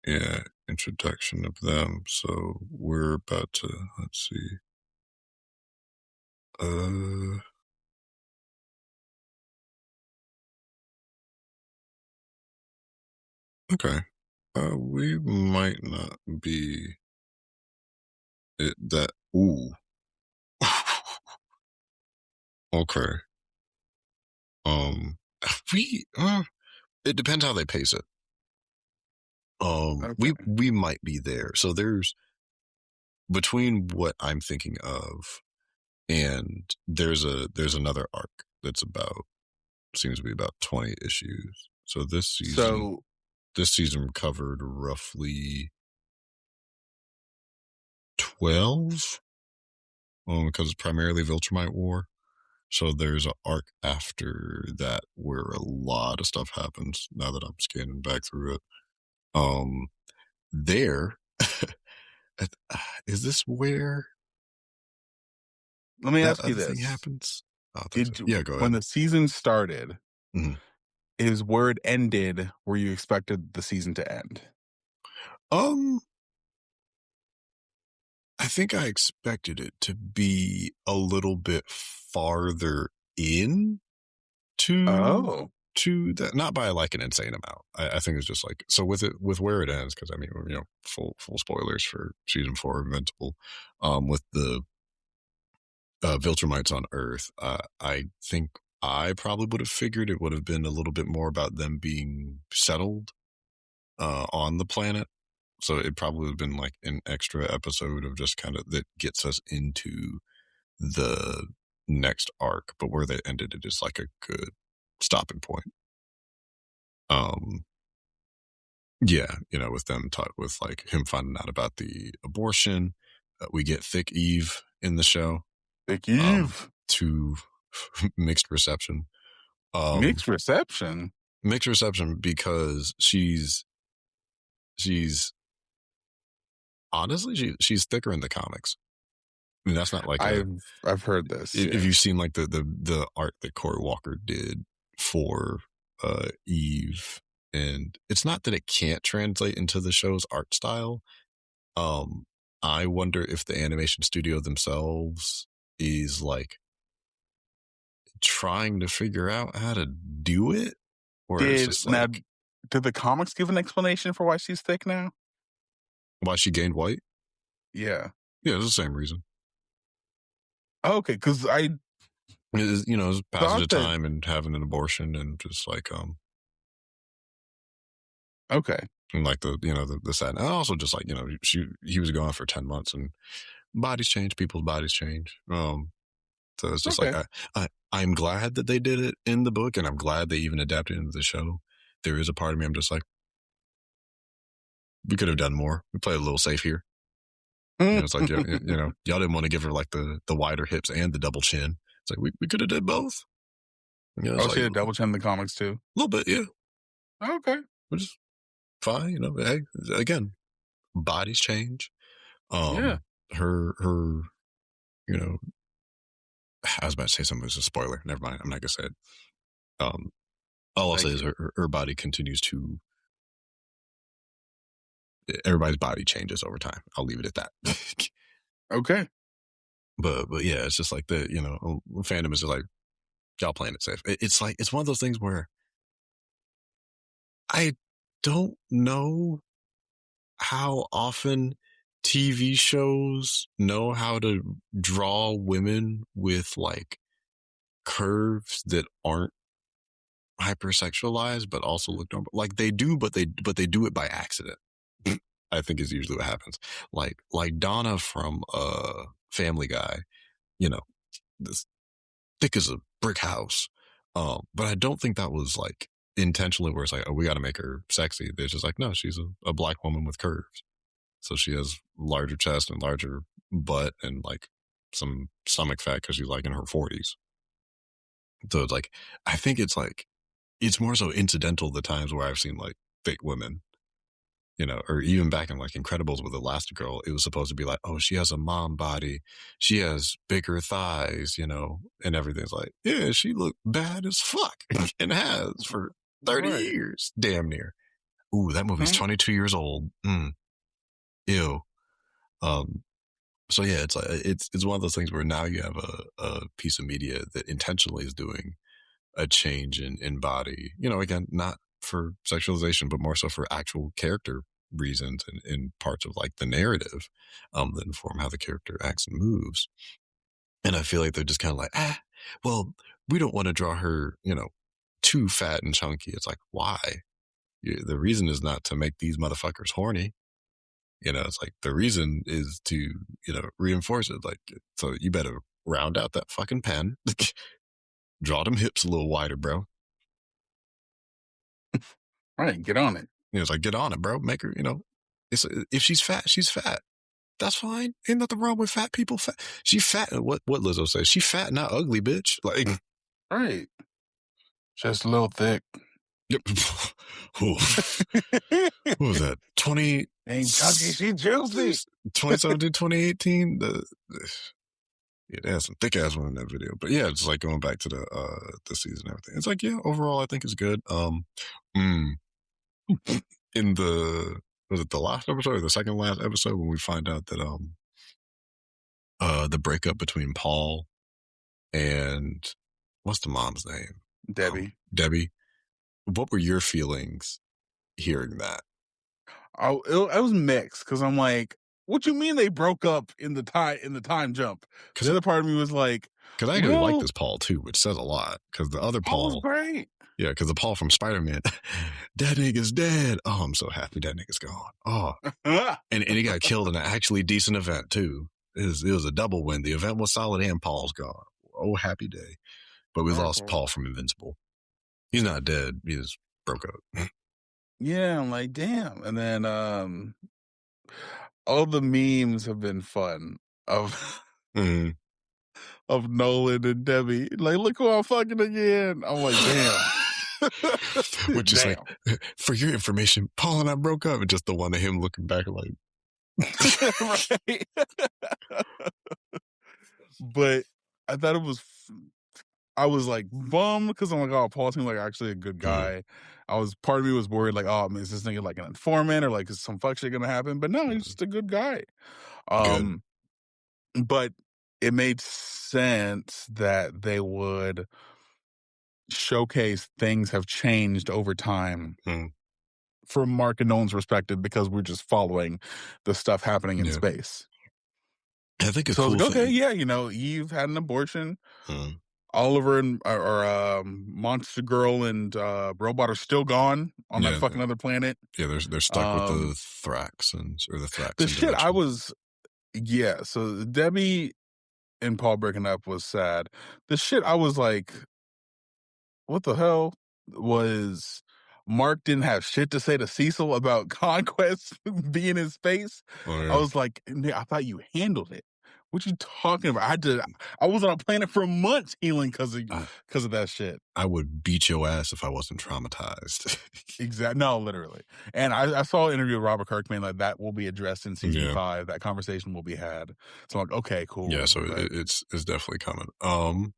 Yeah, introduction of them. So we're about to, let's see. Uh, okay. We might not be it that. Ooh. Okay. Um, we, it depends how they pace it. Okay. We might be there. So there's between what I'm thinking of, and there's another arc that's about, seems to be about 20 issues. So So this season covered roughly 12, because it's primarily Viltrumite War. So there's an arc after that where a lot of stuff happens. Now that I'm scanning back through it, um, there is this where let me that ask you other thing this: happens? I don't think so. Did Yeah, go when ahead. the season started, Mhm. is where it ended where you expected the season to end? Um, I think I expected it to be a little bit farther in to Oh, that, not by like an insane amount. I think it's just like, so with it, with where it ends, because I mean, full spoilers for season 4 of Invincible, with the Viltrumites on Earth, I think I probably would have figured it would have been a little bit more about them being settled on the planet. So it probably would have been like an extra episode of just kind of that gets us into the next arc, but where they ended it is like a good stopping point. Um, yeah, with them talk with like him finding out about the abortion. We get Thick Eve in the show. Big Um, Eve. to mixed reception. Um, Mixed reception. mixed reception because she's honestly she's thicker in the comics. I mean, that's not like a, I've heard this. if you've Yes. seen like the art that Corey Walker did for Eve, and it's not that it can't translate into the show's art style. Um, I wonder if the animation studio themselves is like trying to figure out how to do it, or it's Did just now like did the comics give an explanation for why she's thick now? why she gained weight. Yeah. Yeah, it's the same reason. Okay, because I It's passage thought of that. time and having an abortion and just like Okay. and like the sad, and also just like he was gone for 10 months, and bodies change, people's bodies change. So it's just like Okay. I'm glad that they did it in the book, and I'm glad they even adapted it into the show. There is a part of me I'm just like, we could have done more. We played a little safe here. It's like y'all didn't want to give her like the wider hips and the double chin. It's like we could have did both. It's Oh, like she a had double chin in the comics too. little bit, yeah, Okay. which is fine. Hey, again, bodies change. Yeah. Her, you know, I was about to say something. It's a spoiler. Never mind. I'm not gonna say it. Um, all I'll say Thank is you. her body continues to. Everybody's body changes over time. I'll leave it at that. Okay. but yeah, it's just like fandom is just like y'all playing it safe. It's like it's one of those things where I don't know how often TV shows know how to draw women with like curves that aren't hypersexualized but also look normal. Like they do, but they do it by accident. I think is usually what happens. Like Donna from Family Guy, you know, this thick as a brick house. But I don't think that was like intentionally where it's like, oh, we got to make her sexy. They're just like, no, she's a black woman with curves. So she has larger chest and larger butt and like some stomach fat because she's like in her 40s. So it's like, I think it's like, it's more so incidental the times where I've seen like thick women, you know, or even back in like Incredibles with Elastigirl, it was supposed to be like, oh, she has a mom body, she has bigger thighs, you know, and everything's like, yeah, she looked bad as fuck and has for 30 Right. years, damn near. Ooh, that movie's Mhm. 22 years old. Ew. Um, so yeah, it's like it's one of those things where now you have a piece of media that intentionally is doing a change in body. You know, again, not for sexualization, but more so for actual character reasons and in parts of like the narrative that inform how the character acts and moves. And I feel like they're just kind of like, well, we don't want to draw her, you know, too fat and chunky. It's like, why? The reason is not to make these motherfuckers horny. You know, it's like the reason is to, you know, reinforce it. Like, so you better round out that fucking pen, draw them hips a little wider, bro. Right. Get on it. You know, it's like, get on it, bro. Make her, you know, it's if she's fat, she's fat. That's fine. Ain't nothing wrong with fat people. Fat. She fat. What Lizzo says? She fat, not ugly, bitch. Like, Right. Just a little thick. who was that? Ain't chunky, she juicy. 2017, 2018. Yeah, they had some thick ass one in that video. But yeah, it's like going back to the season and everything. It's like, yeah, overall I think it's good. Mm, in the was it the last episode or the second last episode when we find out that the breakup between Paul and what's the mom's name? Debbie. Debbie. What were your feelings hearing that? I was mixed because I'm like, what you mean they broke up in the time jump? Because The other part of me was like, I actually like well, this Paul too, which says a lot. Because the other Paul was Paul, great. yeah, because the Paul from Spider Man, that nigga's dead. Oh, I'm so happy that nigga's gone. Oh, and he got killed in an actually decent event too. It was a double win. The event was solid and Paul's gone. Oh, happy day. But we lost Okay. Paul from Invincible. He's not dead. He just broke up. Yeah, I'm like, damn. And then all the memes have been fun of Mhm. of Nolan and Debbie. Like, look who I'm fucking again. I'm like, damn. Which is like, Damn. for your information, Paul and I broke up. And just the one of him looking back like, Right. But I thought it was I was like bummed because I'm like, oh, Paul seemed like actually a good mm, guy. Part of me was worried, like, oh, is this nigga like an informant or like is some fuck shit gonna happen? But no, he's mm, just a good guy. good. Um, but it made sense that they would showcase things have changed over time Mm, from Mark and Nolan's perspective because we're just following the stuff happening in yeah. space. I think a So I was cool like, okay, thing. yeah, Eve had an abortion. Mm, Oliver and Monster Girl and Robot are still gone on that yeah. fucking other planet. Yeah. They're stuck with Um, the Thraxons or the the Thraxon shit I dimension. was yeah. So Debbie and Paul breaking up was sad. The shit I was like, what the hell was Mark didn't have shit to say to Cecil about Conquest being in space. Oh, I yeah. was like, "Nigga, I thought you handled it. What you talking about? I was on a planet for months healing I, because of that shit. I would beat your ass if I wasn't traumatized. Exactly. No, literally. And I saw an interview with Robert Kirkman like that will be addressed in season Yeah. 5. That conversation will be had. So I'm like, okay, Yeah. cool. So But it's definitely coming.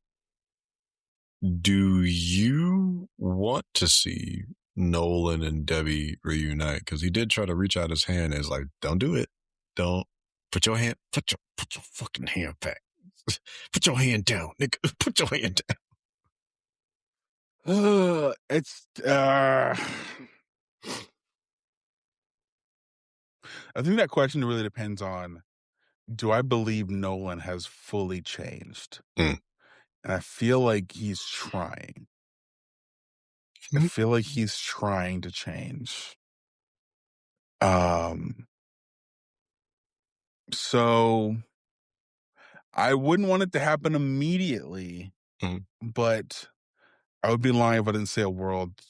Do you want to see Nolan and Debbie reunite? Because he did try to reach out his hand. It's like, don't do it. Don't put your fucking hand back. Put your hand down, nigga. Put your hand down. it's I think that question really depends on, do I believe Nolan has fully changed? Mm. And I feel like he's trying. I Mhm. feel like he's trying to change. Um, so I wouldn't want it to happen immediately, Mhm. but I would be lying if I didn't see a world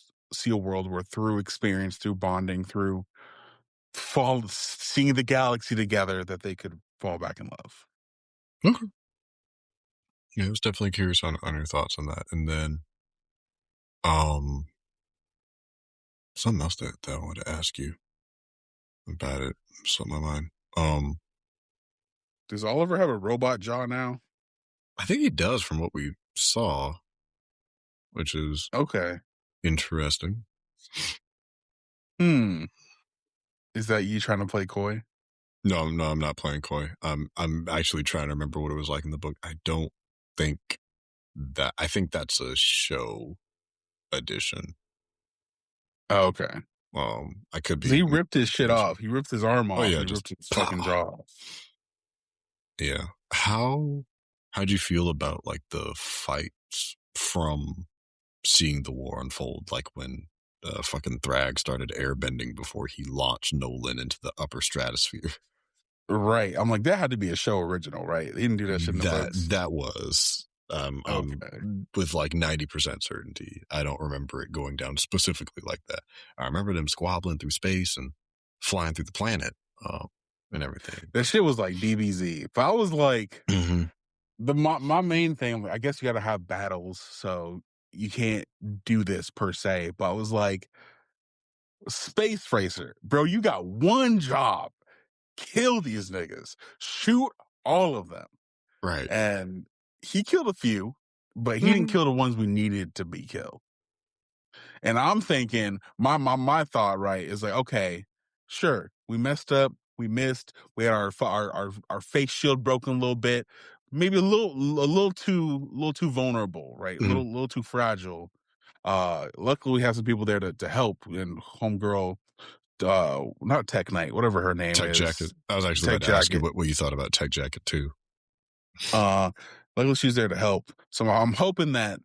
where through experience, through bonding, through seeing the galaxy together, that they could fall back in love. Okay. Yeah, I was definitely curious on your thoughts on that. And then um something else that I wanted to ask you about it. Slipped my mind. Does Oliver have a robot jaw now? I think he does from what we saw, which is Okay. interesting. Hmm. Is that you trying to play coy? No, no, I'm not playing coy. I'm actually trying to remember what it was like in the book. I don't think I think that's a show edition. Oh, okay. I could 'Cause be he ripped his shit missing. off. He ripped his arm Oh off, yeah, and he just ripped his fucking pah. jaw off. Yeah. How'd you feel about like the fights from seeing the war unfold, like when fucking Thrag started airbending before he launched Nolan into the upper stratosphere? Right. I'm like, that had to be a show original, right? They didn't do that shit in the That books. that was Okay. with like 90% certainty. I don't remember it going down specifically like that. I remember them squabbling through space and flying through the planet and everything. That shit was like DBZ. But I was like, Hmm. my main thing, I guess you gotta have battles, so you can't do this per se. But I was like, Space Racer, bro, you got one job. Kill these niggas. Shoot all of them. Right. And he killed a few, but he didn't Hmm. kill the ones we needed to be killed. And I'm thinking, my thought, right, is like, okay, sure, we messed up, we missed, we had our face shield broken a little bit, maybe a little too vulnerable, right? A Hmm. little too fragile. Luckily we have some people there to help, and homegirl, not Tech Knight, whatever her name Tech Jacket. is, I was actually Tech about to ask you Jacket. what you thought about Tech Jacket too. Uh, luckily she's there to help. So I'm hoping that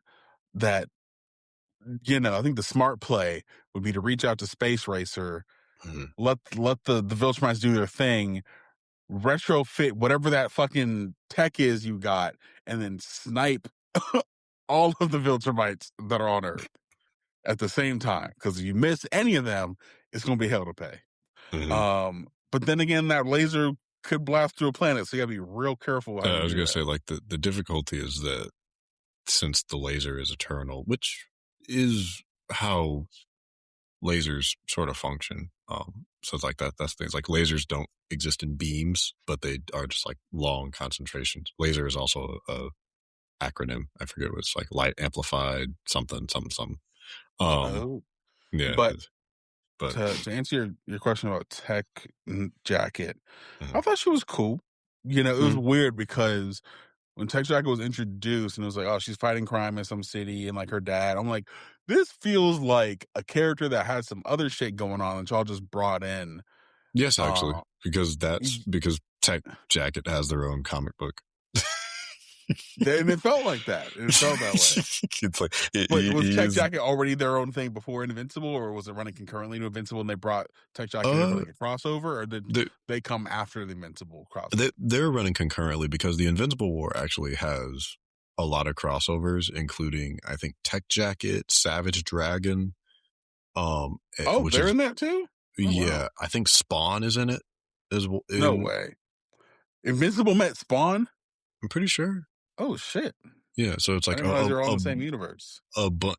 I think the smart play would be to reach out to Space Racer, Mhm. let the Viltrumites do their thing, retrofit whatever that fucking tech is you got, and then snipe all of the Viltrumites that are on Earth at the same time. Because if you miss any of them, it's going to be hell to pay. Mhm. But then again, that laser could blast through a planet, so you got to be real careful how I you was do gonna that. say like the difficulty is that since the laser is eternal, which is how lasers sort of function. So it's like that's things like lasers don't exist in beams, but they are just like long concentrations. Laser is also a acronym. I forget what it's like, light amplified something something something. Um, Oh, yeah, but but to answer your question about Tech Jacket, mhm. I thought she was cool. It was Mhm. weird because when Tech Jacket was introduced and it was like, oh, she's fighting crime in some city and like her dad, I'm like, this feels like a character that has some other shit going on that y'all just brought in. Yes, actually, Uh, because y- because Tech Jacket has their own comic book. and it felt like that. And it felt that way. It's like But was he Tech is Jacket already their own thing before Invincible, or was it running concurrently to Invincible and they brought Tech Jacket in for uh like a crossover, or did they they come after the Invincible crossover? they're running concurrently because the Invincible War actually has a lot of crossovers, including I think Tech Jacket, Savage Dragon, Oh, which they're is in that too? Oh wow. yeah, I think Spawn is in it as well. No In way. Invincible met Spawn? I'm pretty sure. Oh shit. Yeah, so it's I like didn't realize they were all in the same universe.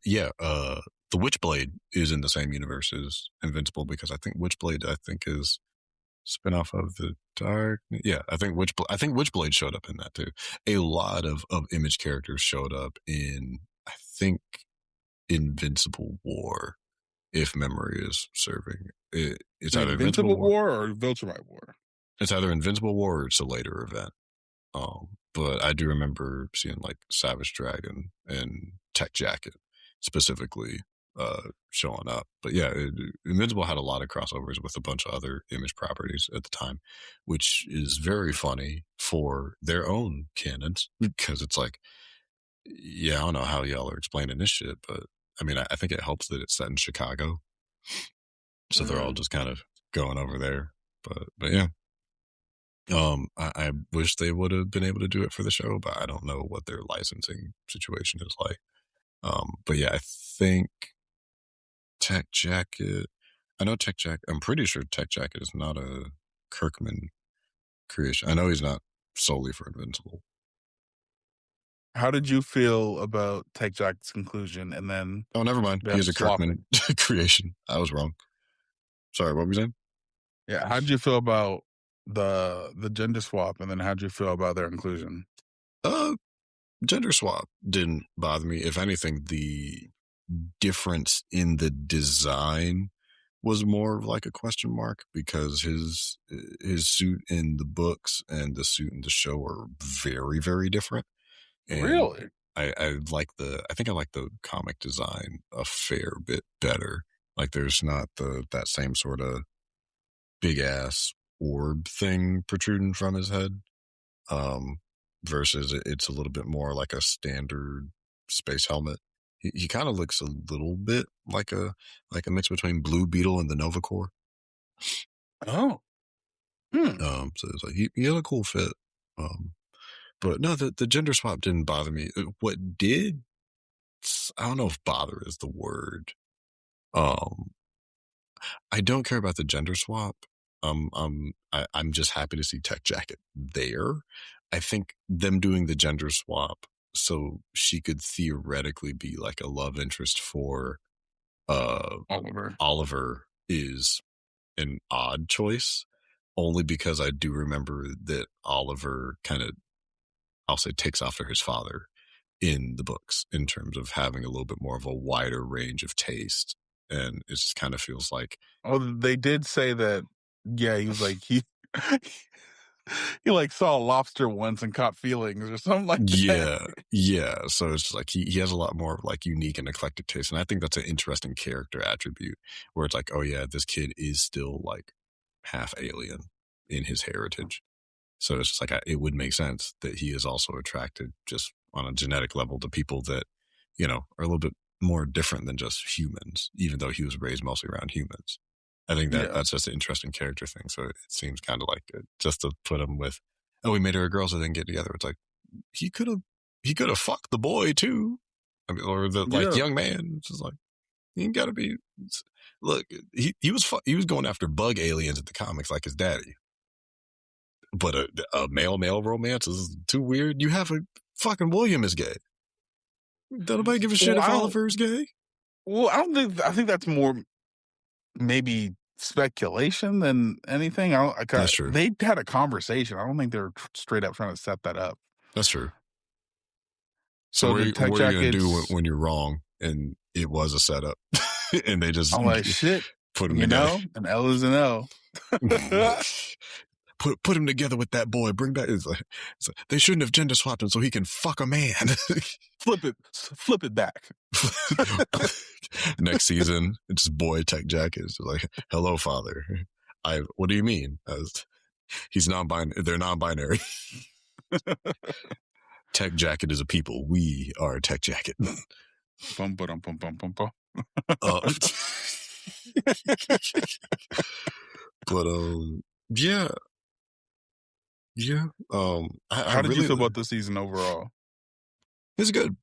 yeah, the Witchblade is in the same universe as Invincible because I think Witchblade is spinoff of the Dark. Yeah, I think Witchblade showed up in that too. A lot of Image characters showed up in I think Invincible War, if memory is serving. It's The either Invincible Invincible War, War or Viltrumite War? it's either Invincible War or it's a later event. But I do remember seeing like Savage Dragon and Tech Jacket specifically. showing up. But yeah, Invincible had a lot of crossovers with a bunch of other Image properties at the time, which is very funny for their own canons because it's like, yeah, I don't know how y'all are explaining this shit, but I mean, I think it helps that it's set in Chicago, so they're all just kind of going over there. But yeah, I wish they would have been able to do it for the show, but I don't know what their licensing situation is like. But yeah, I think Tech Jacket. I know Tech Jacket. I'm pretty sure Tech Jacket is not a Kirkman creation. I know he's not solely for Invincible. How did you feel about Tech Jack's conclusion and then Oh, never mind. He them is a Kirkman swapping? creation. I was wrong. Sorry, what were you saying? Yeah, how did you feel about the gender swap, and then how did you feel about their inclusion? Uh, Gender swap didn't bother me. If anything, the difference in the design was more of like a question mark because his suit in the books and the suit in the show are very, very different. And Really? I think I like the comic design a fair bit better. Like there's not that same sort of big ass orb thing protruding from his head. Um, Versus it's a little bit more like a standard space helmet. He kind of looks a little bit like a mix between Blue Beetle and the Nova Corps. Oh. Hmm. So it's like he had a cool fit. But no, the gender swap didn't bother me. What did, I don't know if bother is the word. Um, I don't care about the gender swap. I'm just happy to see Tech Jacket there. I think them doing the gender swap so she could theoretically be like a love interest for Oliver. Oliver is an odd choice, only because I do remember that Oliver kind of, I'll say, takes after his father in the books in terms of having a little bit more of a wider range of taste. And it just kind of feels like, Oh, they did say that, yeah, he was like, he he, like, saw a lobster once and caught feelings or something like that. yeah, yeah. So it's just like he has a lot more like unique and eclectic taste. And I think that's an interesting character attribute where it's like, oh yeah, this kid is still like half alien in his heritage. So it's just like, it would make sense that he is also attracted just on a genetic level to people that, are a little bit more different than just humans, even though he was raised mostly around humans. I think that Yeah. that's just an interesting character thing. So it seems kind of like just to put him with, oh, we made her a girl so they can get together. It's like, he could have, he could have fucked the boy too. I mean, or the like Yeah. young man. It's just like, you gotta be, look, he was going after bug aliens at the comics like his daddy. But a male romance is too weird. You have a fucking William is gay. Don't nobody give a shit Well, if I don't Oliver is gay. well, I think that's more maybe speculation than anything. That's true. They had a conversation. I don't think they were straight up trying to set that up. That's true. So So the Tech what are you gonna do Jackets, when you're wrong and it was a setup and they just I'm like, shit, put them together? an L is an L. Put him together with that boy. Bring back. They shouldn't have gender swapped him so he can fuck a man. Flip it back. Next season, it's boy Tech Jacket. It's like, hello, father. What do you mean? He's non-binary. They're non-binary. Tech Jacket is a people. We are Tech Jacket. Bum, ba-dum, bum, bum, bum, bum. Uh, but yeah, yeah. I How did you really. feel about the season overall? It's good.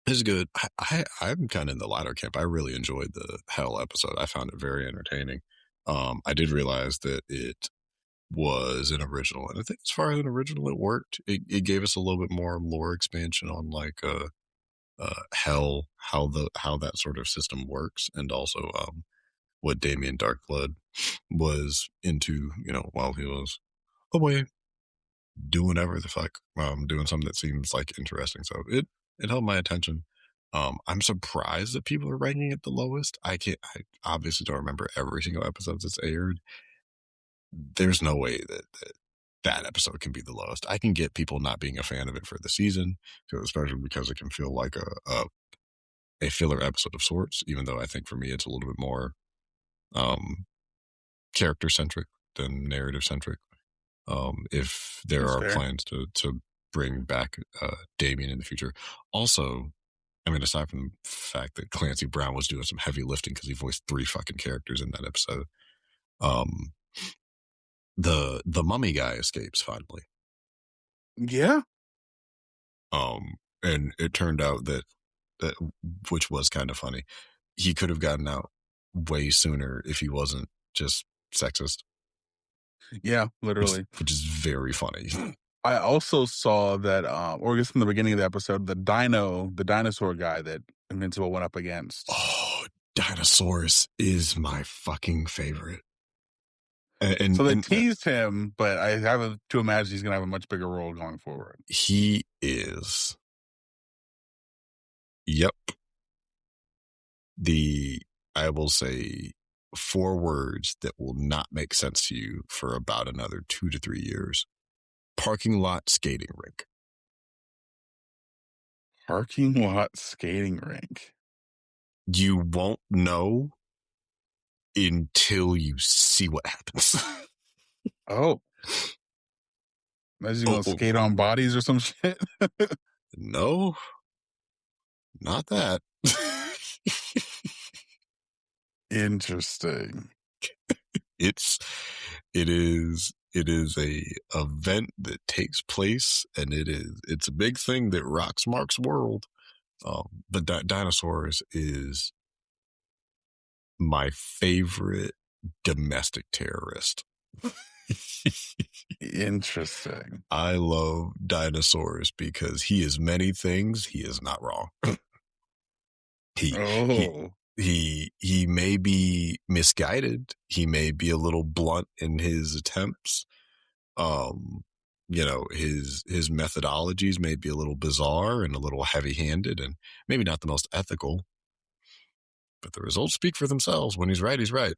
It's good. I'm kind of in the latter camp. I really enjoyed the Hell episode. I found it very entertaining. I did realize that it was an original, and I think as far as an original, it worked. It gave us a little bit more lore expansion on like Hell, how that sort of system works, and also what Damien Darkblood was into. While he was away doing whatever the fuck, doing something that seems like interesting. So it held my attention. I'm surprised that people are ranking it the lowest. I obviously don't remember every single episode that's aired. There's no way that episode can be the lowest. I can get people not being a fan of it for the season, especially because it can feel like a filler episode of sorts, even though I think for me it's a little bit more character centric than narrative centric. If there That's are fair. plans to bring back Damien in the future. Also, I mean, aside from the fact that Clancy Brown was doing some heavy lifting because he voiced 3 fucking characters in that episode, um, the mummy guy escapes finally. Yeah. And it turned out that which was kind of funny. He could have gotten out way sooner if he wasn't just sexist, Yeah, which literally. which is very funny. I also saw that, or I guess from the beginning of the episode, the dinosaur guy that Invincible went up against. Oh, Dinosaurus is my fucking favorite. And, So they and teased him, but I have to imagine he's going to have a much bigger role going forward. he is, yep, I will say 4 words that will not make sense to you for about another 2 to 3 years. Parking lot skating rink. Parking lot skating rink. You won't know until you see what happens. Oh, imagine Oh, going to skate on bodies or some shit. no, not that. Interesting. It is a event that takes place, and it's a big thing that rocks Mark's world. But Dinosaurs is my favorite domestic terrorist. Interesting. I love Dinosaurs because he is many things. He is not wrong. he he Oh, he may be misguided. He may be a little blunt in his attempts. His methodologies may be a little bizarre and a little heavy-handed and maybe not the most ethical, but the results speak for themselves. When he's right, he's right.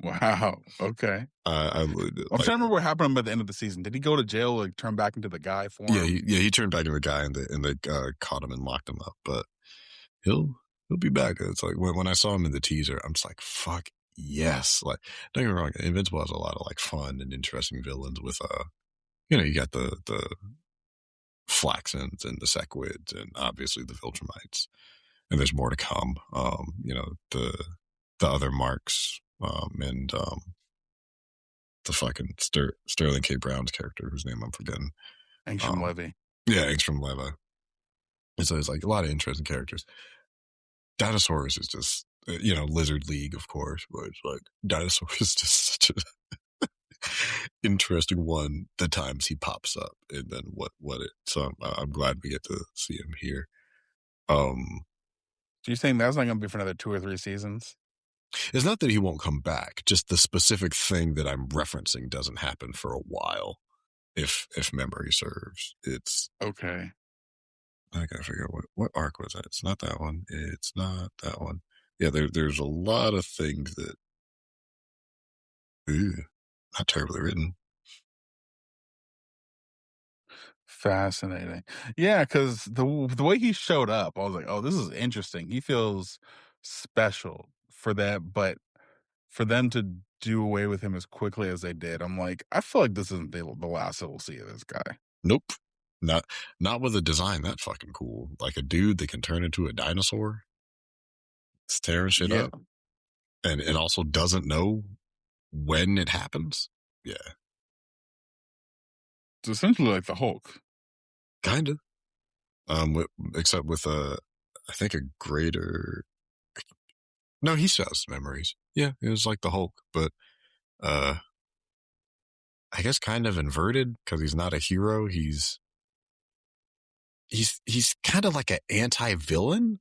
wow. Okay. I I'm like, trying to remember what happened at the end of the season. Did he go to jail, like turn back into the guy yeah, form? he turned back into a guy and they caught him and locked him up, but he'll be back. It's like when I saw him in the teaser, I'm just like, fuck yes. Like, don't get me wrong, Invincible has a lot of like fun and interesting villains with you got the Flaxens and the Sequids and obviously the Viltrumites, and there's more to come. The other marks, and the fucking Sterling K. Brown's character, whose name I'm forgetting. Angstrom Levy. Yeah, Angstrom Leva. And so there's like a lot of interesting characters. Dinosaurs is just, Lizard League, of course, but it's like Dinosaurs is just such a interesting one. The times he pops up and then what it. So I'm glad we get to see him here. So you're saying that's not going to be for another 2 or 3 seasons? It's not that he won't come back, just the specific thing that I'm referencing doesn't happen for a while, if memory serves. It's okay. I gotta figure out what arc was that. It's not that one. It's not that one. Yeah, there's a lot of things that not terribly written. Fascinating. Yeah, because the way he showed up, I was like, oh, this is interesting. He feels special for that, but for them to do away with him as quickly as they did, I'm like, I feel like this isn't the last that we'll see of this guy. Nope. Not with a design that fucking cool. Like a dude that can turn into a dinosaur. It's tearing shit Yeah. up. And it also doesn't know when it happens. Yeah. It's essentially like the Hulk. Kind of. Except with I think a greater. No, he still has memories. Yeah, it was like the Hulk, but I guess kind of inverted because he's not a hero. He's kind of like an anti-villain,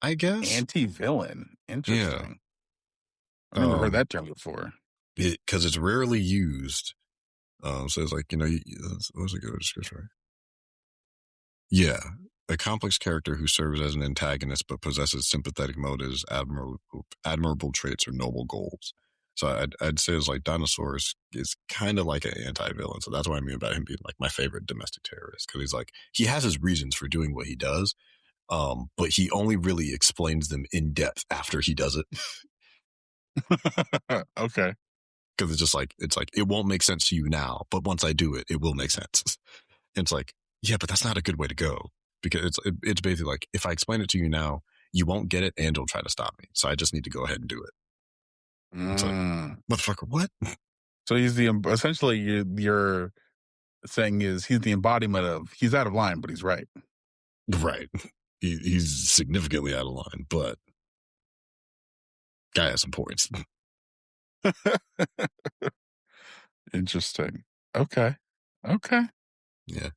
I guess. Anti-villain. Interesting. Yeah. I've never heard that term before. Because it's rarely used. So it's like, what was a good description? Right? Yeah. A complex character who serves as an antagonist but possesses sympathetic motives, admirable traits, or noble goals. So I'd say it's like Dinosaurs is kind of like an anti-villain. So that's what I mean about him being like my favorite domestic terrorist. Because he has his reasons for doing what he does, But he only really explains them in depth after he does it. Okay. Because it's like it won't make sense to you now, but once I do it, it will make sense. And it's like, yeah, but that's not a good way to go, because it's basically like, if I explain it to you now, you won't get it and you'll try to stop me. So I just need to go ahead and do it. It's like, Mm. motherfucker, what? So he's essentially you're saying is he's the embodiment of he's out of line, but he's right. Right. He's significantly out of line, but guy has some points. Interesting. Okay. Okay. Yeah.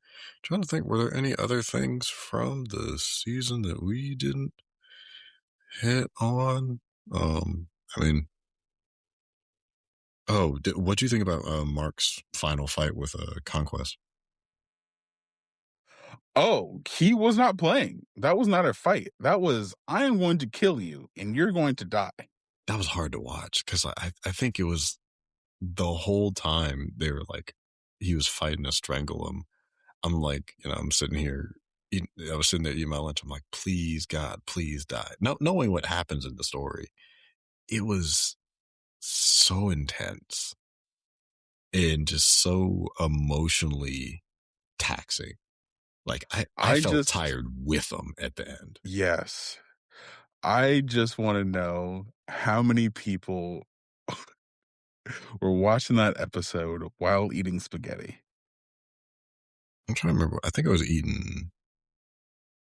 Trying to think, were there any other things from the season that we didn't hit on? I mean, oh, what do you think about Mark's final fight with Conquest? Oh, he was not playing. That was not a fight. That was I am going to kill you and you're going to die. That was hard to watch because I think it was the whole time they were like, he was fighting to strangle him. I'm like, I'm sitting here. I was sitting there eating my lunch. I'm like, please, God, please die. No, knowing what happens in the story, it was so intense and just so emotionally taxing. Like I I felt just tired with them at the end. yes. I just want to know how many people were watching that episode while eating spaghetti. I'm trying to remember. I think I was eating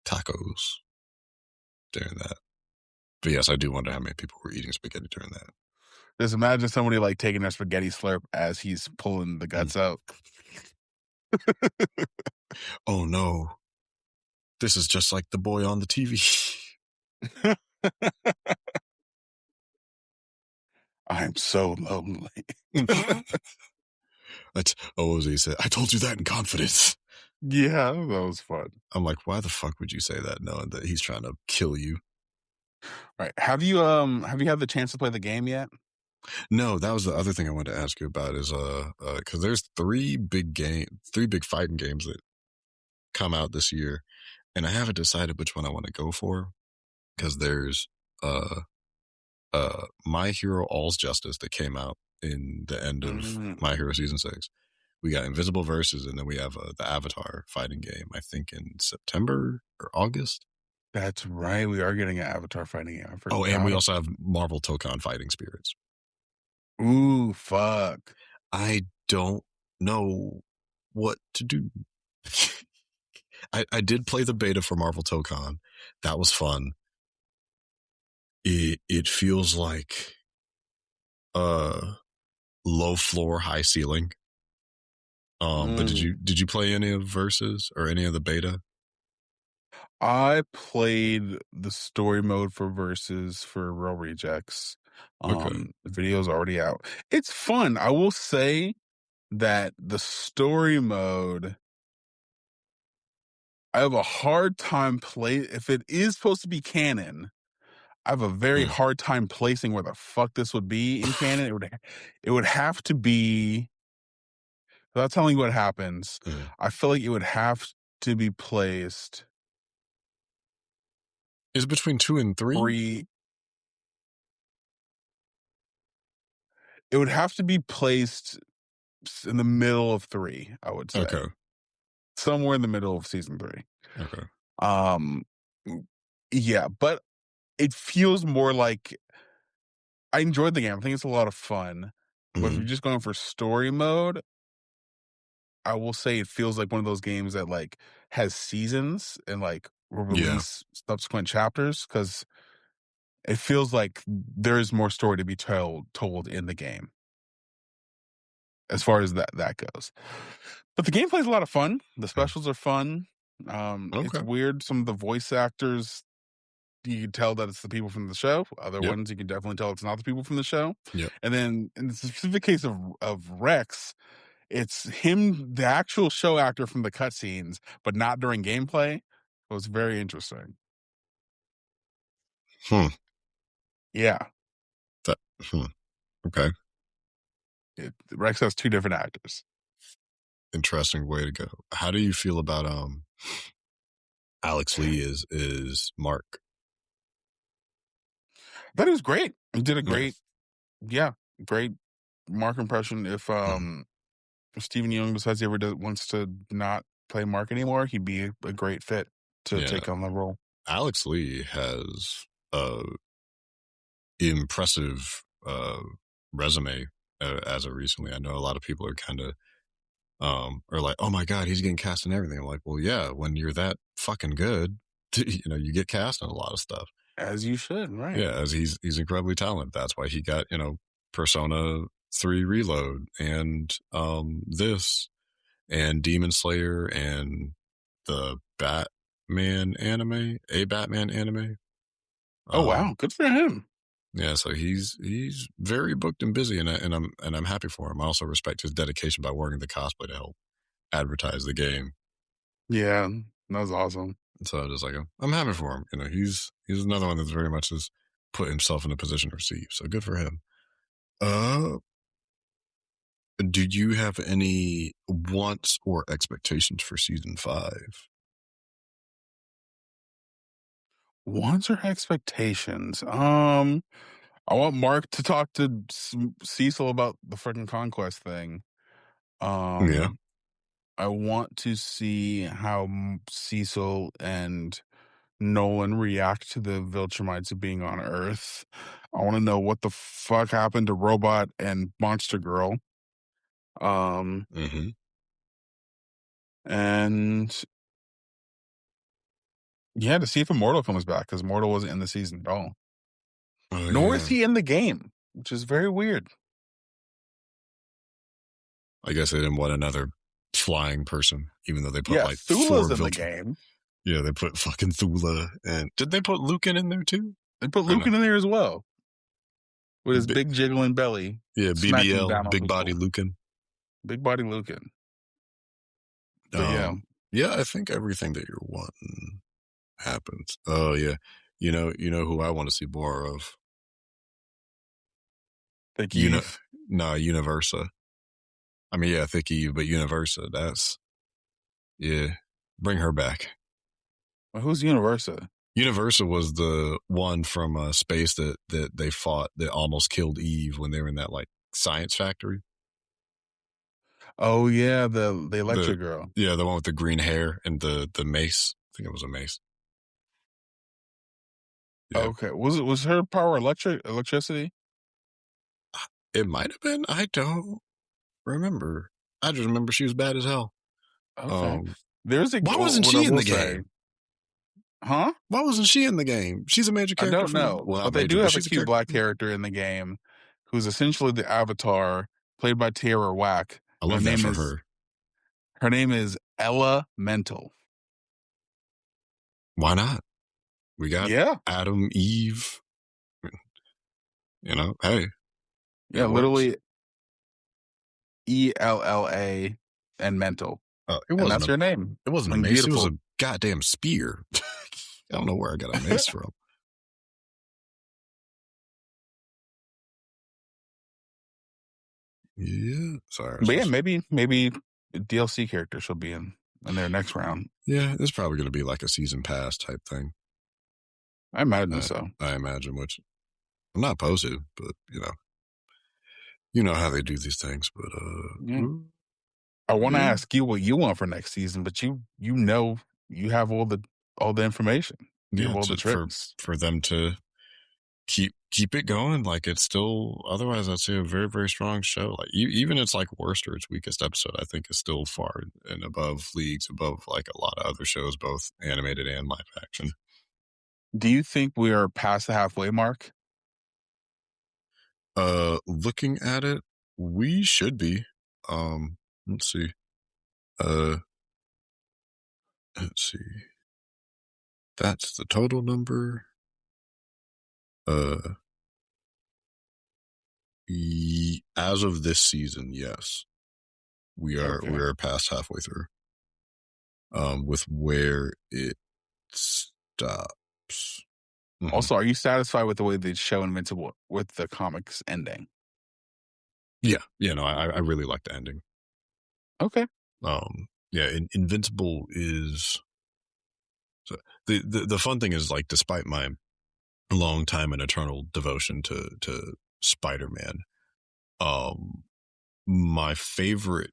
tacos during that. But yes, I do wonder how many people were eating spaghetti during that. Just imagine somebody like taking their spaghetti slurp as he's pulling the Mm. guts out. Oh no, this is just like the boy on the TV. I'm so lonely. That's what was he said? I told you that in confidence. Yeah, that was fun. I'm like, why the fuck would you say that knowing that he's trying to kill you? Right. Have you had the chance to play the game yet? No, that was the other thing I wanted to ask you about is because there's three big fighting games that come out this year, and I haven't decided which one I want to go for, because there's uh My Hero All's Justice that came out in the end of Mm, My Hero season 6. We got Invincible Versus, and then we have the Avatar fighting game, I think in September or August. that's right. We are getting an Avatar fighting game. I Oh, and forgot we about. also have Marvel Tokon Fighting Spirits. Ooh, fuck. I don't know what to do. I did play the beta for Marvel Tokon. That was fun. It feels like uh low floor, high ceiling. But did Mm. you play any of Versus or any of the beta? I played the story mode for Versus for Real Rejects. Okay. The video's already out. It's fun. I will say that the story mode, I have a hard time if it is supposed to be canon, I have a very Mm. hard time placing where the fuck this would be in canon. It would have to be without telling you what happens. Mm. I feel like it would have to be placed Is it between 2 and 3? pre it would have to be placed in the middle of 3, I would say. Okay. Somewhere in the middle of season 3. Okay. Um, yeah, but it feels more like I enjoyed the game. I think it's a lot of fun. But if you're Mm. just going for story mode, I will say it feels like one of those games that like has seasons and like will Yeah. release subsequent chapters because it feels like there's more story to be told in the game as far as that goes. But the gameplay is a lot of fun. The Mm. specials are fun. It's Okay. weird. Some of the voice actors, you can tell that it's the people from the show. Other Yep. ones, you can definitely tell it's not the people from the show. Yep. And then in the specific case of Rex, it's him, the actual show actor from the cutscenes, but not during gameplay. It was very interesting. Hmm. Yeah, That. Hmm. Okay. Rex has two different actors. Interesting way to go. How do you feel about Alex Lee is Mark. That is great. He did a Yeah. great, yeah, great Mark impression. Mhm. If Stephen Young decides he ever wants to not play Mark anymore, he'd be a great fit to Yeah. take on the role. Alex Lee has a impressive resume as of recently. I know a lot of people are kind of are like, oh my god, he's getting cast in everything. I'm like, well, yeah, when you're that fucking good, you get cast in a lot of stuff. As you should, right? Yeah, as he's incredibly talented. That's why he got Persona 3 Reload and this and Demon Slayer and the Batman anime. Oh Um, wow, good for him. yeah, so he's very booked and busy, and I'm happy for him. I also respect his dedication by wearing the cosplay to help advertise the game. Yeah, that was awesome. So I'm just like I'm happy for him. He's another one that's very much has put himself in a position to receive. So good for him. Uh, do you have any wants or expectations for season 5? Wants or expectations? I want Mark to talk to Cecil about the freaking conquest thing. Yeah. Um, I want to see how Cecil and Nolan react to the Viltrumites being on Earth. I want to know what the fuck happened to Robot and Monster Girl. Um, Mm-hmm. and yeah, to see if Immortal comes back because Immortal wasn't in the season at all. Oh Nor is yeah. he in the game, which is very weird. I guess they didn't want another flying person, even though they put Yeah, like Thula's four in the Viltrum. game. Yeah, they put fucking Thula, and did they put Lucan in there too? They put Or no? Lucan in there as well with his B- big jiggling belly yeah, smacking BBL, down on big body people. Lucan. Big body Lucan. But yeah, Um, yeah, I think everything that you're wanting happens. Oh yeah, you know who I want to see more of. Thick You know, Eve. nah, Universa. I mean, yeah, Thick Eve, but Universa. That's yeah. Bring her back. Well, who's Universa? Universa was the one from space that they fought that almost killed Eve when they were in that like science factory. Oh yeah, the The electric girl. Yeah, the one with the green hair and the mace. I think it was a mace. Yeah, Okay, was her power electricity? it might have been. I don't remember. I just remember she was bad as hell. Okay, Um, there's a why wasn't what I she in will the say, game? huh? Why wasn't she in the game? She's a major I character don't from know, well, not but they major, do but have a she's a cute character. black character in the game, who's essentially the Avatar, played by Tierra Whack. I Her love that name for is her. Ella Mental. Why not? We got Yeah, Adam, Eve. Hey, yeah, it works. literally ELLA and Mental, It and wasn't that's a her name. it wasn't a And mace. It was beautiful. a goddamn spear. I don't know where I got a mace from. Yeah, sorry. I was But yeah, just maybe a DLC character she'll be in their next round. yeah. It's probably going to be like a season pass type thing. I imagine so. I imagine, which I'm not opposed to, but you know how they do these things. But Yeah. I want to yeah, ask you what you want for next season, but you know you have all the information. You have yeah. all the To, for tricks. for them to keep it going, like it's still. Otherwise, I'd say a very very strong show. Like even its like worst or its weakest episode, I think is still far and above leagues above like a lot of other shows, both animated and live action. Do you think we are past the halfway mark? Looking at it, we should be. Let's see. Uh, let's see. That's the total number. Uh, as of this season, yes, we Okay. are past halfway through. With where it stops. Hmm. Also, are you satisfied with the way they show Invincible with the comics ending? Yeah, no, I really like the ending. Okay. Yeah, Invincible is So the fun thing is, like, despite my long time and eternal devotion to Spider-Man, um, my favorite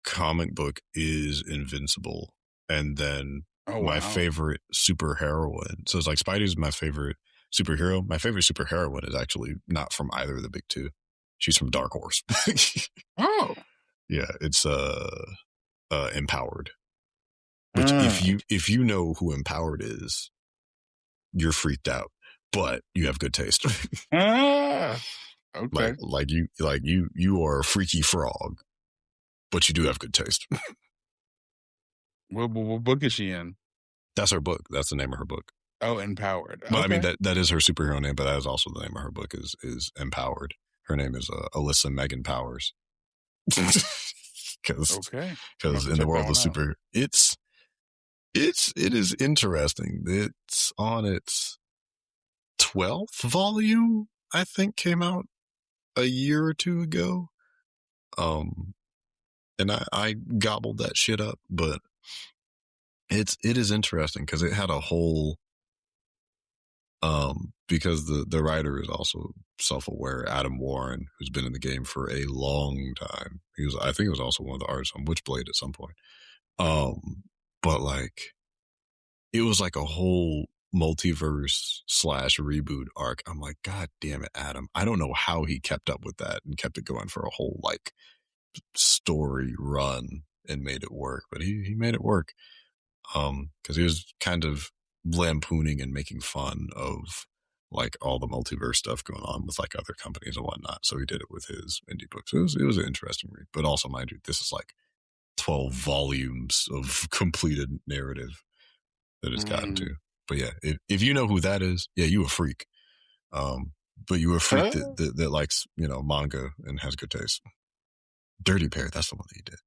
comic book is Invincible, and then Oh, my wow. favorite superheroine. So it's like Spidey's my favorite superhero. My favorite superheroine is actually not from either of the big two. She's from Dark Horse. Oh. Yeah, it's Empowered. Which Mm. if you know who Empowered is, you're freaked out, but you have good taste. Ah. Okay. You are a freaky frog, but you do have good taste. What book is she in? That's her book. That's the name of her book. Oh, Empowered. Well, I mean Okay. that is her superhero name, but that is also the name of her book is Empowered. Her name is Alyssa Megan Powers. Because Okay. I'm because have to in the check that world of one out. super, it is interesting. It's on its 12th volume, I think, came out a year or two ago. Um, and I gobbled that shit up, but it is interesting because it had a whole because the writer is also self-aware, Adam Warren, who's been in the game for a long time. I think he was also one of the artists on Witchblade at some point. But like it was like a whole multiverse slash reboot arc. I'm like, God damn it, Adam. I don't know how he kept up with that and kept it going for a whole like story run and made it work, but he made it work. Because he was kind of lampooning and making fun of like all the multiverse stuff going on with like other companies and whatnot. So he did it with his indie books. It was an interesting read, but also mind you, this is like 12 volumes of completed narrative that it's gotten Mm. to. But yeah, if you know who that is, yeah, you a freak. But you a freak Huh? that likes, you know, manga and has good taste. Dirty Pair, that's the one that he did.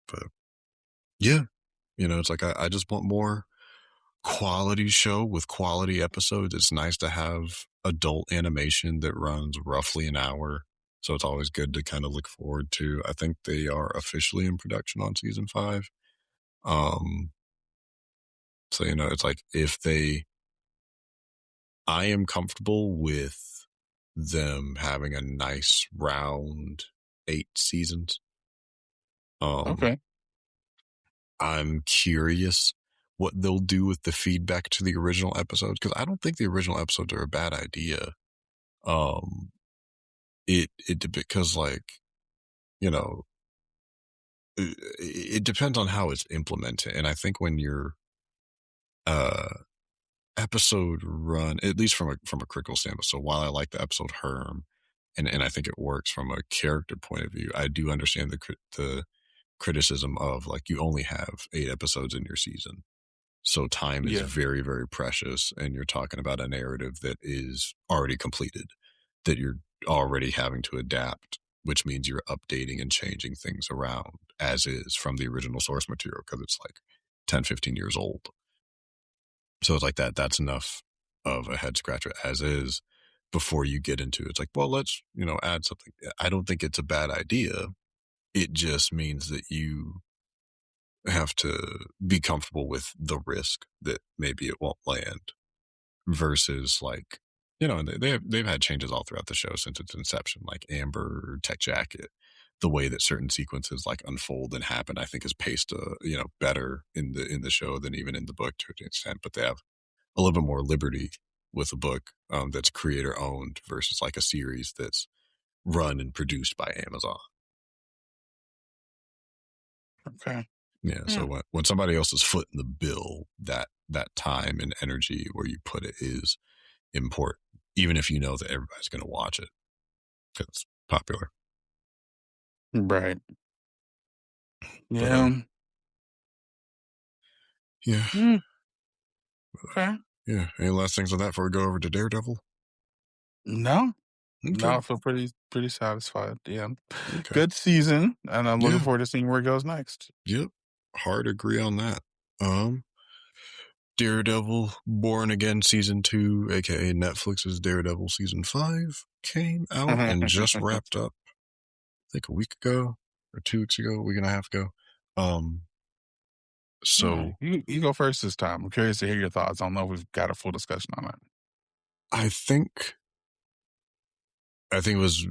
But yeah, you know, it's like I just want more quality show with quality episodes. It's nice to have adult animation that runs roughly an hour. So it's always good to kind of look forward to. I think they are officially in production on season 5. Um, so, you know, it's like I am comfortable with them having a nice round 8 seasons. Um, Okay. I'm curious what they'll do with the feedback to the original episodes because I don't think the original episodes are a bad idea. Um, it because like you know it depends on how it's implemented, and I think when your uh episode run, at least from a critical standpoint. So while I like the episode Herm, and I think it works from a character point of view, I do understand the criticism of like you only have 8 episodes in your season. So time is Yeah. very, very precious, and you're talking about a narrative that is already completed, that you're already having to adapt, which means you're updating and changing things around as is from the original source material because it's like 10, 15 years old. So it's like that's enough of a head scratcher as is before you get into it. It's like, well, let's, you know, add something. I don't think it's a bad idea. It just means that you have to be comfortable with the risk that maybe it won't land versus like you know they've had changes all throughout the show since its inception, like Amber, Tech Jacket. The way that certain sequences like unfold and happen, I think, is paced you know better in the show than even in the book to an extent. But they have a little bit more liberty with a book that's creator owned versus like a series that's run and produced by Amazon. Okay. Yeah, so Yeah. when somebody else is footing the bill, that time and energy where you put it is important, even if you know that everybody's going to watch it because it's popular. Right. But Yeah. yeah, Mm. Okay. yeah. Any last things on that before we go over to Daredevil? No. No, Okay, I feel pretty satisfied. Yeah. okay, Good season, and I'm looking yeah, forward to seeing where it goes next. yep. Hard agree on that. Um, Daredevil Born Again season 2, aka Netflix's Daredevil season 5, came out and just wrapped up. I think a week ago or 2 weeks ago, a week and a half ago. Um, Yeah, So you go first this time. I'm curious to hear your thoughts. I don't know if we've got a full discussion on it. I think it was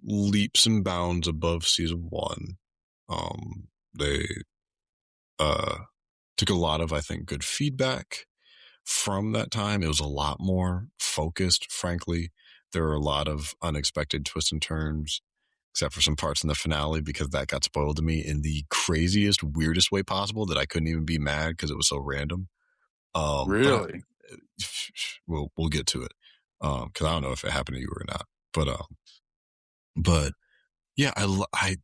leaps and bounds above season one. They uh took a lot of, I think, good feedback from that time. It was a lot more focused, frankly. There were a lot of unexpected twists and turns, except for some parts in the finale because that got spoiled to me in the craziest, weirdest way possible that I couldn't even be mad because it was so random. But Really? we'll get to it because I don't know if it happened to you or not. But yeah,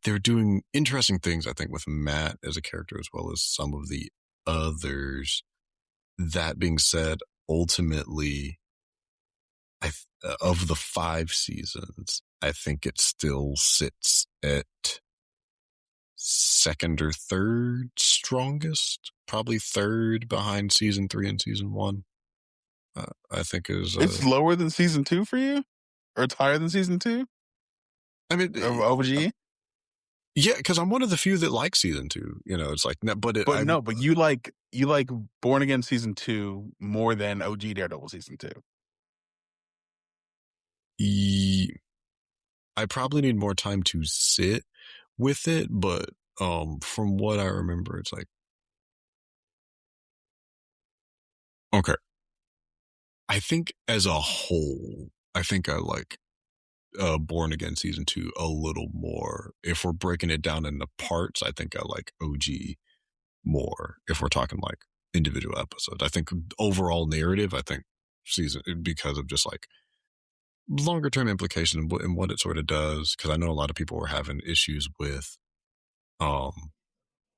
they're doing interesting things. I think with Matt as a character as well as some of the others. That being said, ultimately, of the 5 seasons, I think it still sits at second or third strongest, probably third behind season 3 and season 1. I think is It's lower than season 2 for you? Or it's higher than season 2 I mean, of OG? yeah, because I'm one of the few that like season 2. You know, it's like, no, but But no, but you like Born Again season 2 more than OG Daredevil season 2. I probably need more time to sit with it, but from what I remember, it's like, okay, I think as a whole, I think I like Born Again season 2 a little more. If we're breaking it down into parts, I think I like OG more. If we're talking like individual episodes, I think overall narrative, I think season, because of just like longer term implication and what it sort of does. Because I know a lot of people were having issues with um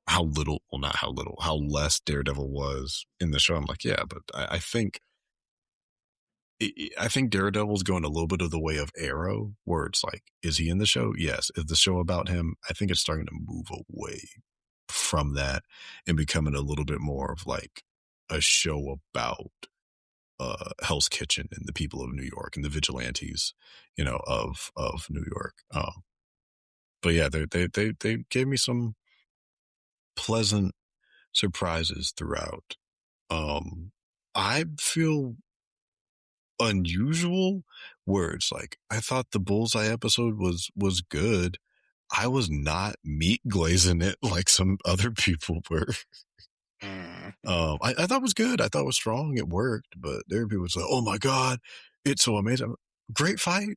how little, well, not how little, how less Daredevil was in the show. I'm like, yeah, but I think Daredevil's going a little bit of the way of Arrow, where it's like, is he in the show? Yes. Is the show about him? I think it's starting to move away from that and becoming a little bit more of like a show about Hell's Kitchen and the people of New York and the vigilantes, of New York. But yeah, they gave me some pleasant surprises throughout. I feel unusual where it's like I thought the Bullseye episode was good. I was not meat glazing it like some other people were. Mm. I thought it was good. I thought it was strong. It worked, but there were people say, "Oh my god, it's so amazing! Great fight,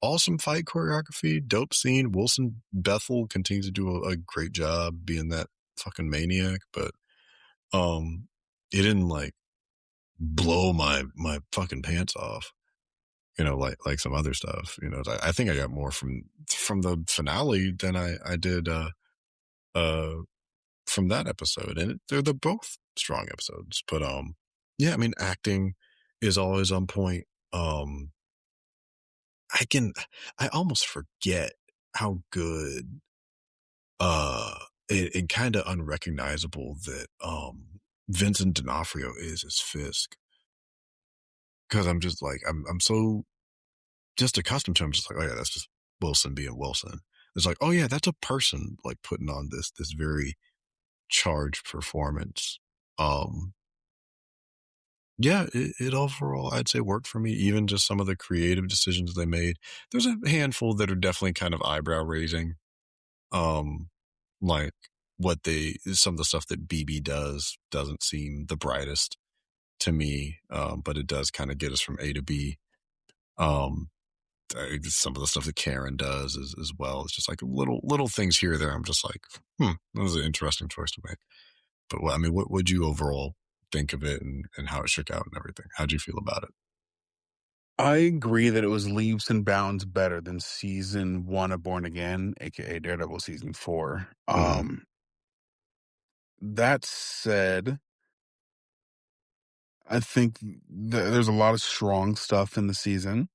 awesome fight choreography, dope scene." Wilson Bethel continues to do a great job being that fucking maniac, but um, it didn't like blow my fucking pants off. Like some other stuff. I think I got more from the finale than I did uh from that episode, and they're both strong episodes. But yeah, I mean, acting is always on point. Um, I can I almost forget how good and kind of unrecognizable that Vincent D'Onofrio is as Fisk, because I'm just like I'm so just accustomed to him, just like, oh yeah, that's just Wilson being Wilson. It's like, oh yeah, that's a person like putting on this very charged performance. Um, yeah, it overall I'd say worked for me. Even just some of the creative decisions they made. There's a handful that are definitely kind of eyebrow raising. Um, like some of the stuff that BB does doesn't seem the brightest to me. But it does kind of get us from A to B. Um, some of the stuff that Karen does as well. It's just like little things here or there. I'm just like, that was an interesting choice to make. But I mean, what would you overall think of it and how it shook out and everything? How'd you feel about it? I agree that it was leaps and bounds better than season 1 of Born Again, aka Daredevil season 4. Mm-hmm. That said, I think there's a lot of strong stuff in the season.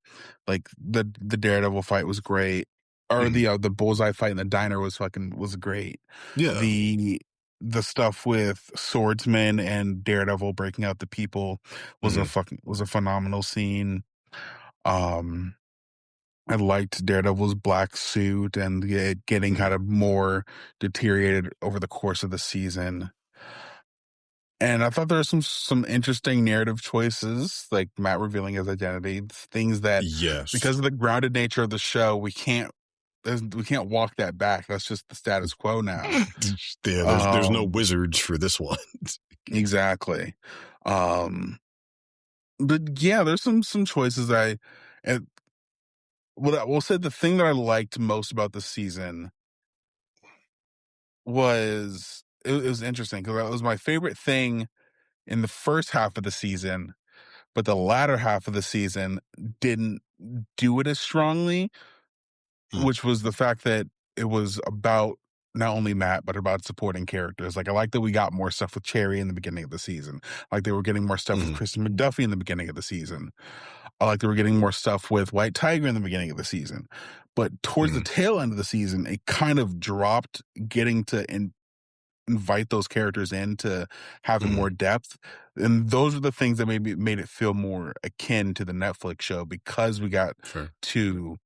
Like the Daredevil fight was great, or Mm-hmm. the Bullseye fight in the diner was great. Yeah. The the stuff with Swordsman and Daredevil breaking out the people Mm-hmm. was a phenomenal scene. Um, I liked Daredevil's black suit and it getting Mm-hmm. kind of more deteriorated over the course of the season. And I thought there were some interesting narrative choices, like Matt revealing his identity, things that Yes. because of the grounded nature of the show, we can't walk that back. That's just the status quo now. Yeah, there's no Um, wizards for this one. exactly. Um, but yeah, there's some choices and what I will say the thing that I liked most about the season was it was interesting because that was my favorite thing in the first half of the season, but the latter half of the season didn't do it as strongly, Mm, which was the fact that it was about not only Matt, but about supporting characters. Like I like that we got more stuff with Cherry in the beginning of the season. Like they were getting more stuff with mhm, Kristen McDuffie in the beginning of the season. I like they were getting more stuff with White Tiger in the beginning of the season. But towards the mhm, tail end of the season, it kind of dropped getting to invite those characters into having mhm. more depth. And those are the things that maybe made it feel more akin to the Netflix show because we got Fair. to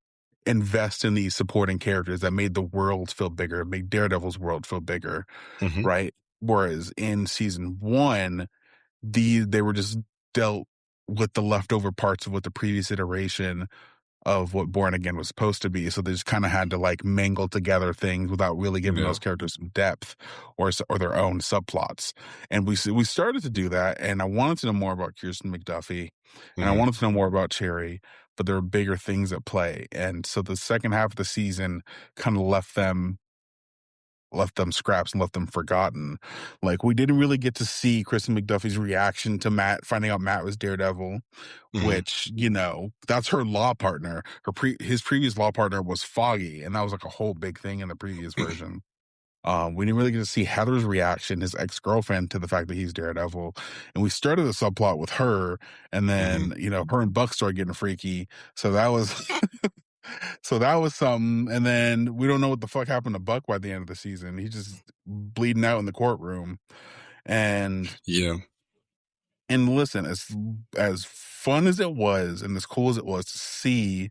invest in these supporting characters that made the world feel bigger, made Daredevil's world feel bigger, Mhm, right? Whereas in season one, they were just dealt with the leftover parts of what the previous iteration of what Born Again was supposed to be. So they just kind of had to like mangle together things without really giving yeah, those characters some depth or their own subplots. And we started to do that. And I wanted to know more about Kirsten McDuffie, and I mhm, wanted to know more about Cherry, but there were bigger things at play. And so the second half of the season kind of left them scraps and left them forgotten. Like we didn't really get to see Kristen McDuffie's reaction to Matt finding out Matt was Daredevil, mhm. which, that's her law partner. His previous law partner was Foggy, and that was like a whole big thing in the previous version. We didn't really get to see Heather's reaction, his ex-girlfriend, to the fact that he's Daredevil. And we started a subplot with her, and Mhm. then, her and Buck started getting freaky. So that was so that was something. And then we don't know what the fuck happened to Buck by the end of the season. He just bleeding out in the courtroom. And Yeah. listen, as fun as it was and as cool as it was to see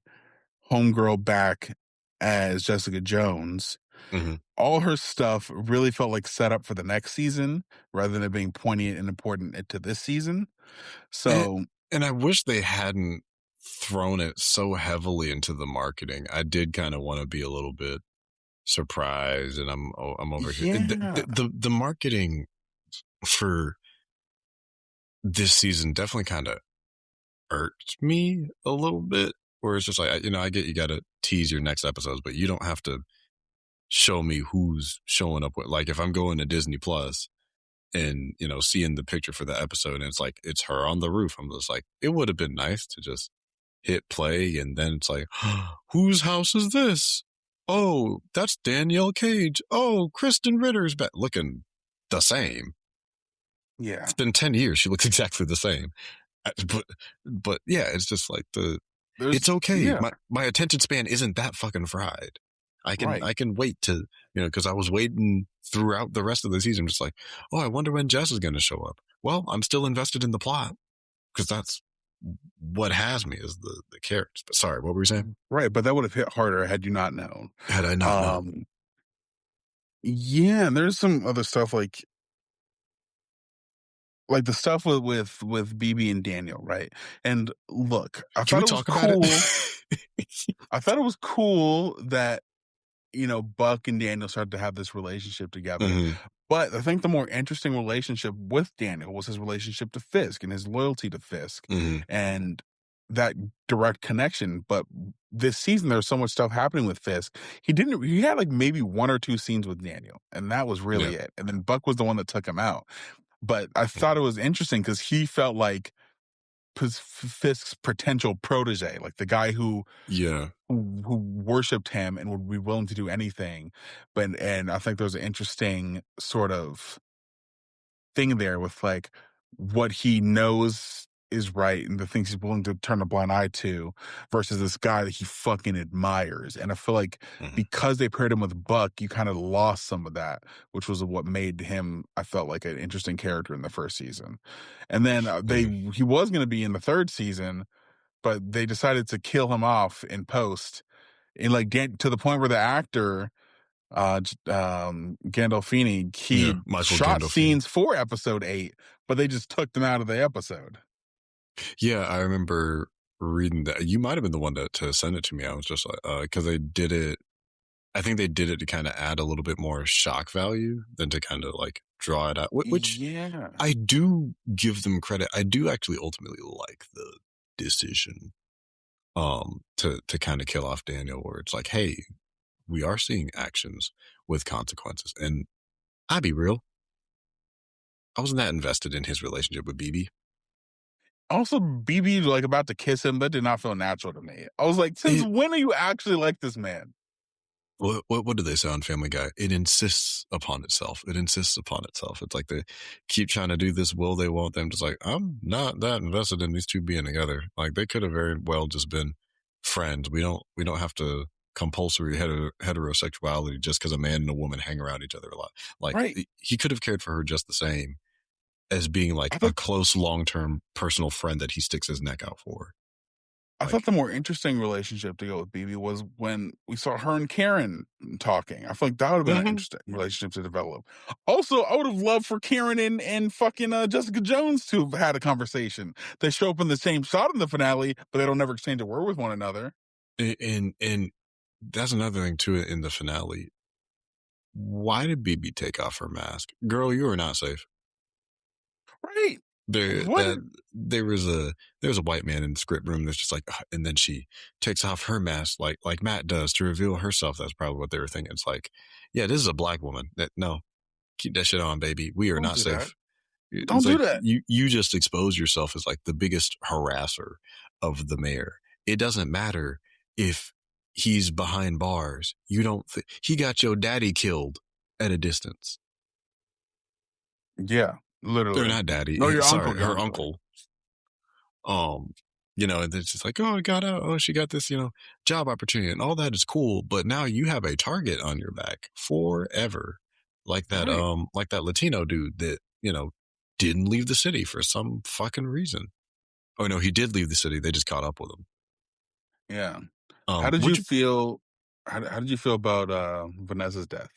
Homegirl back as Jessica Jones, Mhm. all her stuff really felt like set up for the next season rather than it being poignant and important to this season. And So and I wish they hadn't thrown it so heavily into the marketing. I did kinda wanna be a little bit surprised, and I'm over here. yeah, The marketing for this season definitely kinda irked me a little bit, where it's just like, I get you gotta tease your next episodes, but you don't have to show me who's showing up with, like, if I'm going to Disney Plus and, seeing the picture for the episode and it's like, it's her on the roof. I'm just like, it would have been nice to just hit play and then it's like, whose house is this? Oh, that's Danielle Cage. Oh, Kristen Ritter's back looking the same. It's yeah. been 10 years. She looks exactly the same. But, but yeah, it's just like it's okay. Yeah, My attention span isn't that fucking fried. right. I can wait to, because I was waiting throughout the rest of the season, just like, oh, I wonder when Jess is going to show up. Well, I'm still invested in the plot because that's what has me is the characters. But sorry, what were you saying? Right. But that would have hit harder had you not known. Had I not known. Um, yeah, and there's some other stuff like the stuff with BB and Daniel, right? And look, Can we talk about it? I thought it was cool that Buck and Daniel started to have this relationship together. Hmm. But I think the more interesting relationship with Daniel was his relationship to Fisk and his loyalty to Fisk Hmm. and that direct connection. But this season, there's so much stuff happening with Fisk. He had like maybe one or two scenes with Daniel, and that was Yeah. really it. And then Buck was the one that took him out. But I thought it was interesting because he felt like Fisk's potential protege, like the guy Yeah. who worshipped him and would be willing to do anything. And I think there's an interesting sort of thing there with like what he knows is right and the things he's willing to turn a blind eye to versus this guy that he fucking admires. And I feel like Hmm. because they paired him with Buck, you kind of lost some of that, which was what made him, I felt like an interesting character in the first season. And then Hmm. he was going to be in the third season, but they decided to kill him off in post and like get to the point where the actor Gandolfini, Yeah, he Michael shot Gandolfini. scenes for episode 8, but they just took them out of the episode. Yeah, I remember reading that. You might have been the one to send it to me. I was just like, because they did it. I think they did it to kind of add a little bit more shock value than to kind of like draw it out. Which Yeah. I do give them credit. I do actually ultimately like the decision, to kind of kill off Daniel, where it's like, hey, we are seeing actions with consequences, and I'd be real. I wasn't that invested in his relationship with BB. Also, BB like about to kiss him, that did not feel natural to me. I was like, since It when are you actually like this man? what do they say on Family Guy? It insists upon itself. It insists upon itself. It's like they keep trying to do this. Will they? Won't them? Just like, I'm not that invested in these two being together. Like they could have very well just been friends. We don't have to compulsory heterosexuality just because a man and a woman hang around each other a lot. Like Right. he could have cared for her just the same as being like I a thought close long term personal friend that he sticks his neck out for. I thought Like, the more interesting relationship to go with BB was when we saw her and Karen talking. I feel like that would have been an mhm. interesting relationship to develop. Also, I would have loved for Karen and fucking Jessica Jones to have had a conversation. They show up in the same shot in the finale, but they don't ever exchange a word with one another. And that's another thing too in the finale. Why did BB take off her mask? Girl, you are not safe. Right. There What? that there was a white man in the script room that's just like, "Ugh," and then she takes off her mask like Matt does to reveal herself. That's probably what they were thinking. It's like, yeah, this is a black woman. That no, keep that shit on, baby. We are Don't not do that. safe. It's Don't do like that. you just expose yourself as like the biggest harasser of the mayor. It doesn't matter if he's behind bars. You don't. He got your daddy killed at a distance. Yeah, Or literally. not daddy. No, your uncle, Sorry, your her uncle. uncle. Um, and it's just like, oh, I got out. Oh, she got this, job opportunity, and all that is cool. But now you have a target on your back forever, Right. like that Latino dude that didn't leave the city for some fucking reason. Oh no, he did leave the city. They just caught up with him. Yeah. How did you Would you? feel? How did you feel about Vanessa's death?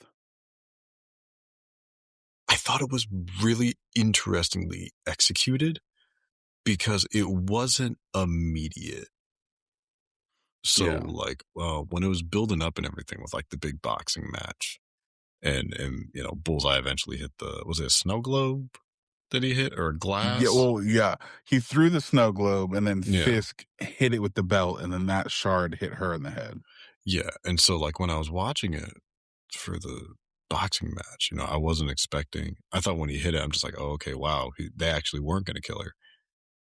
I thought it was really interestingly executed because it wasn't immediate. So Yeah. like, when it was building up and everything with like the big boxing match, and Bullseye eventually hit was it a snow globe that he hit or a Yeah, glass? well, yeah. He threw the snow globe and then Yeah, Fisk hit it with the belt and then that shard hit her in the head. yeah. And so like when I was watching it for the boxing match, I wasn't expecting. I thought when he hit it, I'm just like, oh, okay, wow, they actually weren't going to kill her.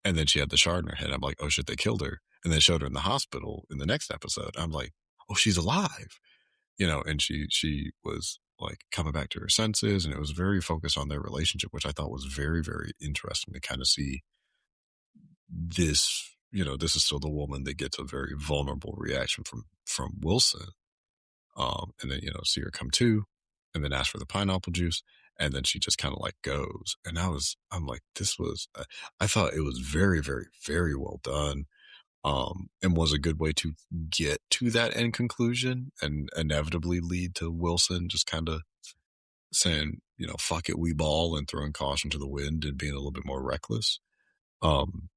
And then she had the shard in her head. I'm like, oh shit, they killed her. And then showed her in the hospital in the next episode. I'm like, oh, she's alive. And she was like coming back to her senses, and it was very focused on their relationship, which I thought was very, very interesting to kind of see this. This is still the woman that gets a very vulnerable reaction from Wilson, and then see her come to, and then ask for the pineapple juice, and then she just kind of like goes, and I'm like, this was, I thought it was very, very, very well done, and was a good way to get to that end conclusion and inevitably lead to Wilson just kind of saying, fuck it, we ball, and throwing caution to the wind and being a little bit more reckless. Um,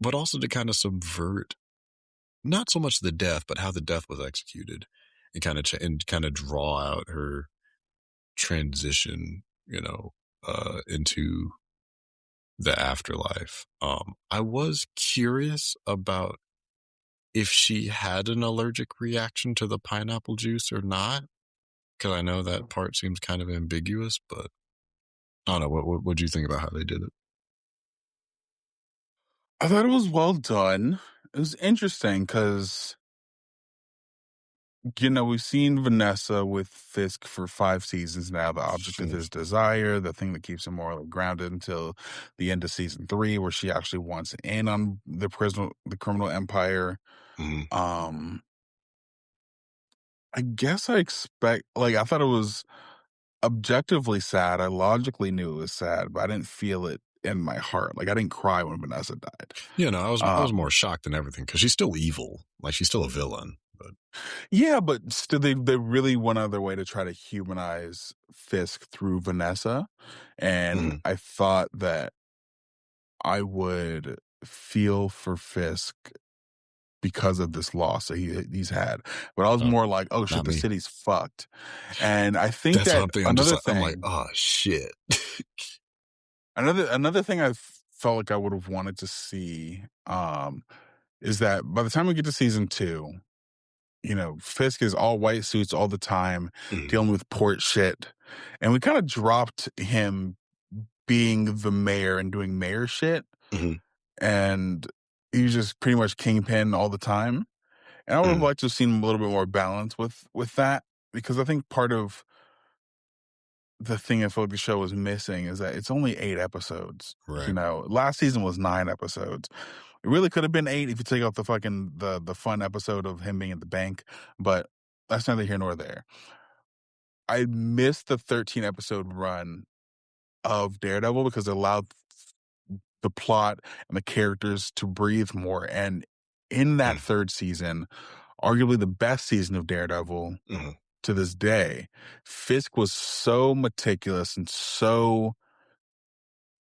but also to kind of subvert not so much the death, but how the death was executed, and kind of draw out her transition, into the afterlife. I was curious about if she had an allergic reaction to the pineapple juice or not, because I know that part seems kind of ambiguous, but I don't know. What do you think about how they did it? I thought it was well done. It was interesting because, we've seen Vanessa with Fisk for 5 seasons now, the object of Mm, his desire, the thing that keeps him morally grounded until the end of season 3, where she actually wants in on the criminal empire. mm. Um, I guess I thought it was objectively sad. I logically knew it was sad, but I didn't feel it in my heart. Like I didn't cry when Vanessa died. Yeah, no, I was Um, more shocked than everything because she's still evil. Like she's still a villain. But Yeah, but still, they really went out of their way to try to humanize Fisk through Vanessa, and mhm, I thought that I would feel for Fisk because of this loss that he's had, but I was oh, more like, "Oh shit, not the me. city's fucked," and I think That's that one thing another I'm like, thing "Oh, shit." another thing I felt like I would have wanted to see, is that by the time we get to season 2, you know, Fisk is all white suits all the time, Mhm, dealing with port shit, and we kinda dropped him being the mayor and doing mayor shit, mhm, and he was just pretty much kingpin all the time, and I would have mhm, liked to have seen a little bit more balance with that, because I think part of the thing I feel like the show is missing is that it's only 8 episodes, you right. know? Last season was 9 episodes. It really could have been 8 if you take out the fucking the fun episode of him being at the bank, but that's neither here nor there. I missed the 13 episode run of Daredevil because it allowed the plot and the characters to breathe more, and in that Mm, 3rd season, arguably the best season of Daredevil mhm, to this day, Fisk was so meticulous and so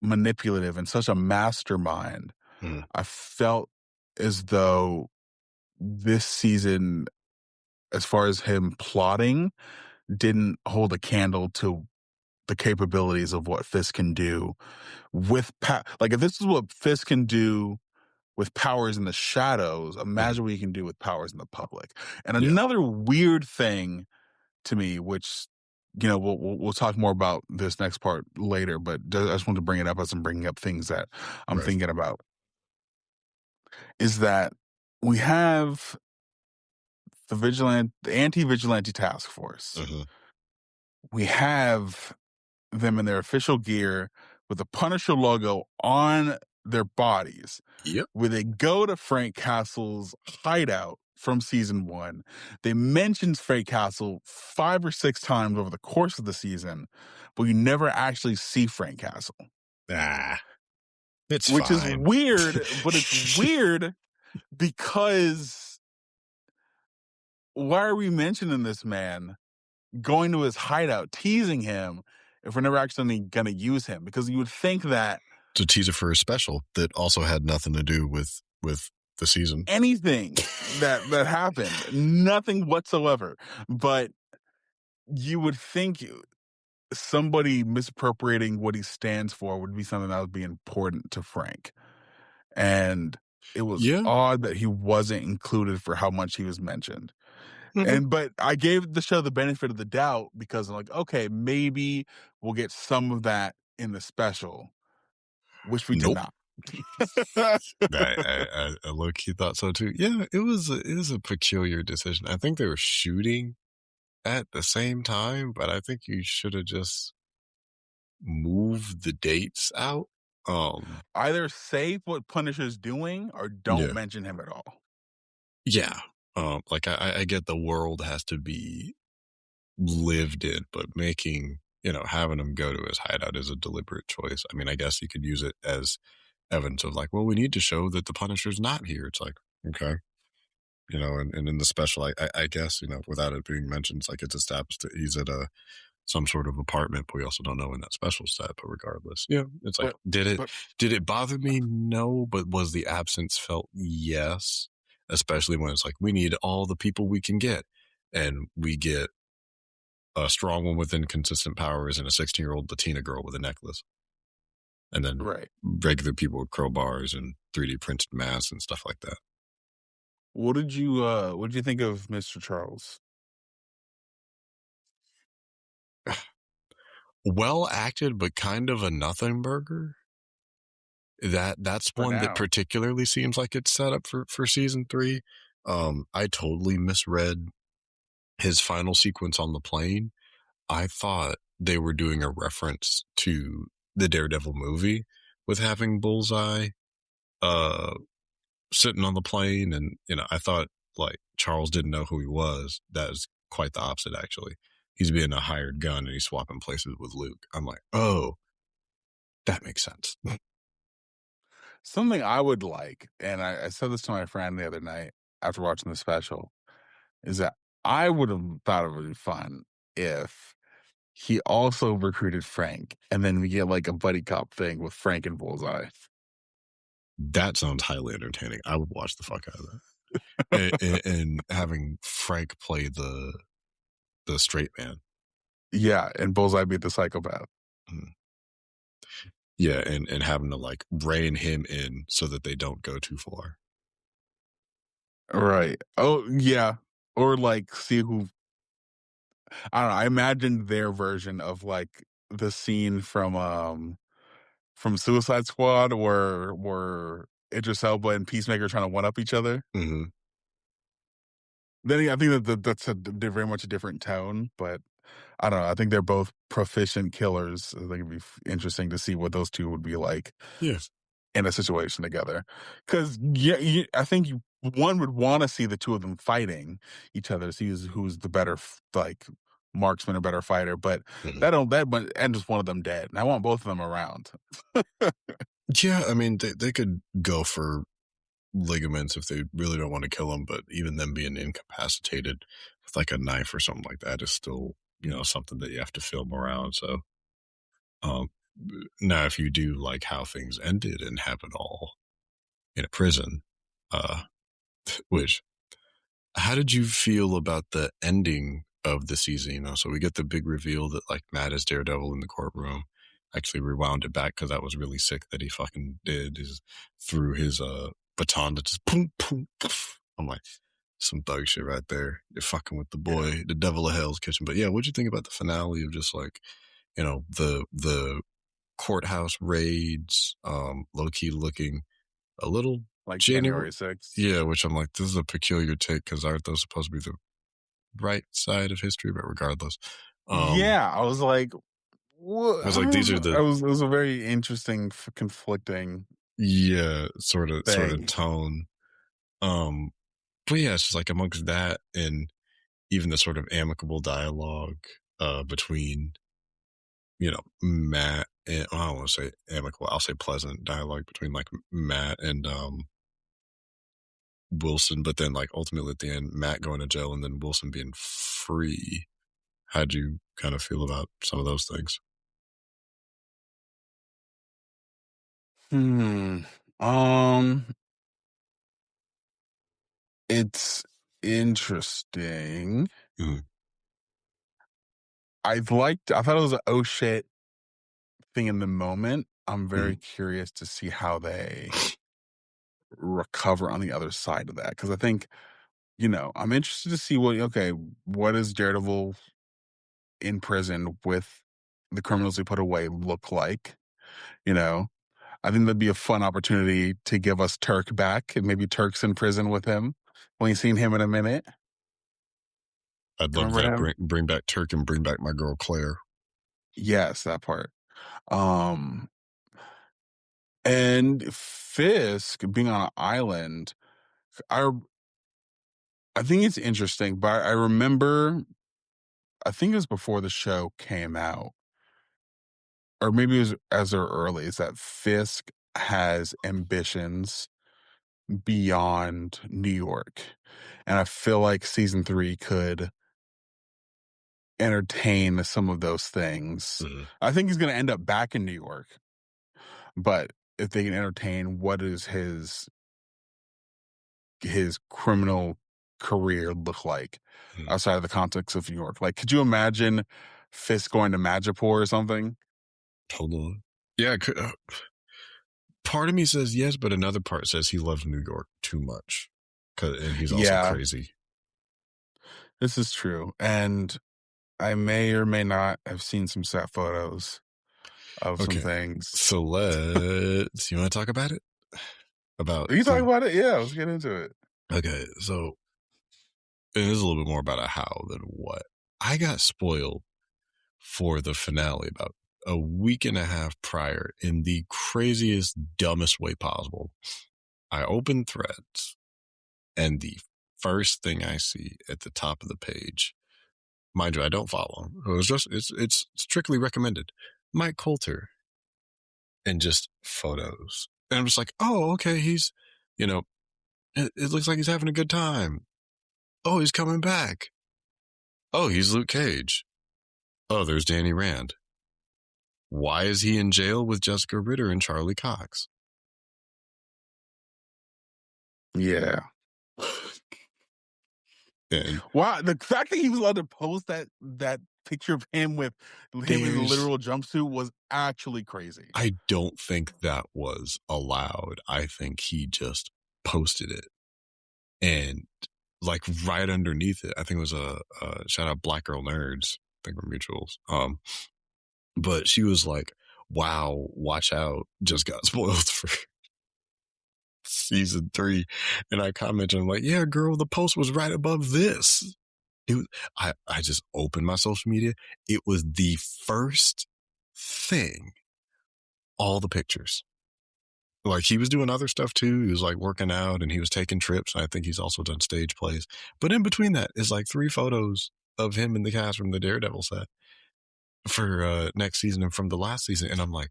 manipulative and such a mastermind. mhm, I felt as though this season, as far as him plotting, didn't hold a candle to the capabilities of what Fisk can do with like if this is what Fisk can do with powers in the shadows, mhm, imagine what you can do with powers in the public. And yeah, another weird thing to me, which you know we'll talk more about this next part later, but I just want to bring it up as I'm bringing up things that I'm right. thinking about, is that we have the anti-vigilante task force. Mhm, We have them in their official gear with the Punisher logo on their bodies, yep. where they go to Frank Castle's hideout from season 1. They mentioned Frank Castle 5 or 6 times over the course of the season, but you never actually see Frank Castle, Ah, it's which is fine. weird, but it's weird because why are we mentioning this man going to his hideout, teasing him if we're never actually gonna use him? Because you would think that It's a teaser for a special that also had nothing to do with the season. anything that happened, nothing whatsoever, but you would think somebody misappropriating what he stands for would be something that would be important to Frank, and it was Yeah, odd that he wasn't included for how much he was mentioned. mhm. And but I gave the show the benefit of the doubt because I'm like, okay, maybe we'll get some of that in the special, which we did Nope. not. I low key thought so too. Yeah, it was a peculiar decision. I think they were shooting at the same time, but I think you should have just moved the dates out. Either say what Punisher's doing or don't Yeah, mention him at all. yeah. Like I get the world has to be lived in, but making having him go to his hideout is a deliberate choice. I mean, I guess you could use it as evidence of like, well, we need to show that the Punisher's not here. It's like, okay, and in the special, I guess, without it being mentioned, it's like it's established that he's at a some sort of apartment, but we also don't know when that special set. But regardless, yeah, it's like, But but did it bother me? No, but was the absence felt? Yes, especially when it's like we need all the people we can get, and we get a strong one with inconsistent powers and a 16-year-old Latina girl with a necklace, and then right. regular people with crowbars and 3D printed masks and stuff like that. What did you think of Mr. Charles Well acted, but kind of a nothing burger. That's for one that now? particularly seems like it's set up for season 3. I totally misread his final sequence on the plane. I thought they were doing a reference to the Daredevil movie with having Bullseye uh sitting on the plane, and I thought like Charles didn't know who he was. That is quite the opposite, actually. He's being a hired gun and he's swapping places with Luke. I'm like, oh, that makes sense. Something I would like, and I said this to my friend the other night after watching the special. is that I would have thought it would be fun if he also recruited Frank, and then we get like a buddy cop thing with Frank and Bullseye. That sounds highly entertaining. I would watch the fuck out of that. And having Frank play the straight man. Yeah, and Bullseye be the psychopath. Mm. Yeah, and having to like rein him in so that they don't go too far. Right. Oh, yeah. Or like see who I don't know. I imagined their version of like the scene from Suicide Squad where Idris Elba and Peacemaker trying to one up each other. Mm-hmm. Then I think that's very much a different tone, but I don't know. I think they're both proficient killers. I think it'd be interesting to see what those two would be like Yeah. in a situation together. Because I think one would want to see the two of them fighting each other, see who's the better like marksman or better fighter. But Mm-hmm. but and just one of them dead. And I want both of them around. Yeah, I mean they could go for ligaments if they really don't want to kill him, but even them being incapacitated with like a knife or something like that is still, something that you have to film around. So um now if you do like how things ended and have it all in a prison, uh which how did you feel about the ending of the season? So we get the big reveal that like Matt is Daredevil in the courtroom. Actually rewound it back because that was really sick that he fucking did is threw his baton to just boom boom poof. I'm like, some thug shit right there. You're fucking with the Yeah, boy, the devil of hell's kitchen. But yeah, what'd you think about the finale of just like, the courthouse raids, low key looking a little like January. January 6th. Yeah, which I'm like, this is a peculiar take because aren't those supposed to be the right side of history? But regardless, Yeah, I was like, I was like, these are the it was a very interesting, conflicting yeah sort of thing. tone. Um, but yeah, it's just like amongst that and even the sort of amicable dialogue between Matt and I don't want to say amicable, I'll say pleasant dialogue between like Matt and Wilson, but then like ultimately at the end, Matt going to jail and then Wilson being free. How'd you kind of feel about some of those things? Hmm. Um, it's interesting. Mm, I thought it was a oh shit thing in the moment. I'm very mm, curious to see how they recover on the other side of that. Cause I think, I'm interested to see what does Daredevil in prison with the criminals he put away look like? You know, I think that'd be a fun opportunity to give us Turk back and maybe Turk's in prison with him. We ain't seen him in a minute. I'd love Remember that. him? Bring back Turk and bring back my girl Claire. Yes, that part. Um, and Fisk being on an island, I I think it's interesting, but I remember I think it was before the show came out, or maybe it was as early as that Fisk has ambitions beyond New York. And I feel like season 3 could entertain some of those things. Mm, I think he's going to end up back in New York, but if they can entertain what is his criminal career look like mm, outside of the context of New York? Like, could you imagine Fisk going to Madripoor or something? hold on. Yeah, part of me says yes, but another part says he loves New York too much, and he's also Yeah, crazy. this is true. And I may or may not have seen some set photos of some Okay, things. so let's. You want to talk about it? About Are you talking some. about it? Yeah, let's get into it. Okay, so it is a little bit more about a how than what. I got spoiled for the finale about a week and a half prior in the craziest, dumbest way possible. I opened threads, and the first thing I see at the top of the page, mind you, I don't follow him. It's strictly recommended. Mike Coulter and just photos. And I'm just like, oh, okay, he's, you know, it looks like he's having a good time. Oh, he's coming back. Oh, he's Luke Cage. Oh, there's Danny Rand. Why is he in jail with Jessica Ritter and Charlie Cox? Yeah. And Wow, the fact that he was allowed to post that picture of him in the there's, literal jumpsuit was actually crazy. I don't think that was allowed. I think he just posted it. And like right underneath it, I think it was a shout out Black Girl Nerds. I think we're mutuals. But she was like, wow, watch out, just got spoiled for season 3. And I commented, I'm like, yeah, girl, the post was right above this. It was, I just opened my social media. It was the first thing, all the pictures. Like he was doing other stuff too. He was like working out and he was taking trips. And I think he's also done stage plays. But in between that is like 3 photos of him in the cast from the Daredevil set for next season and from the last season. And I'm like,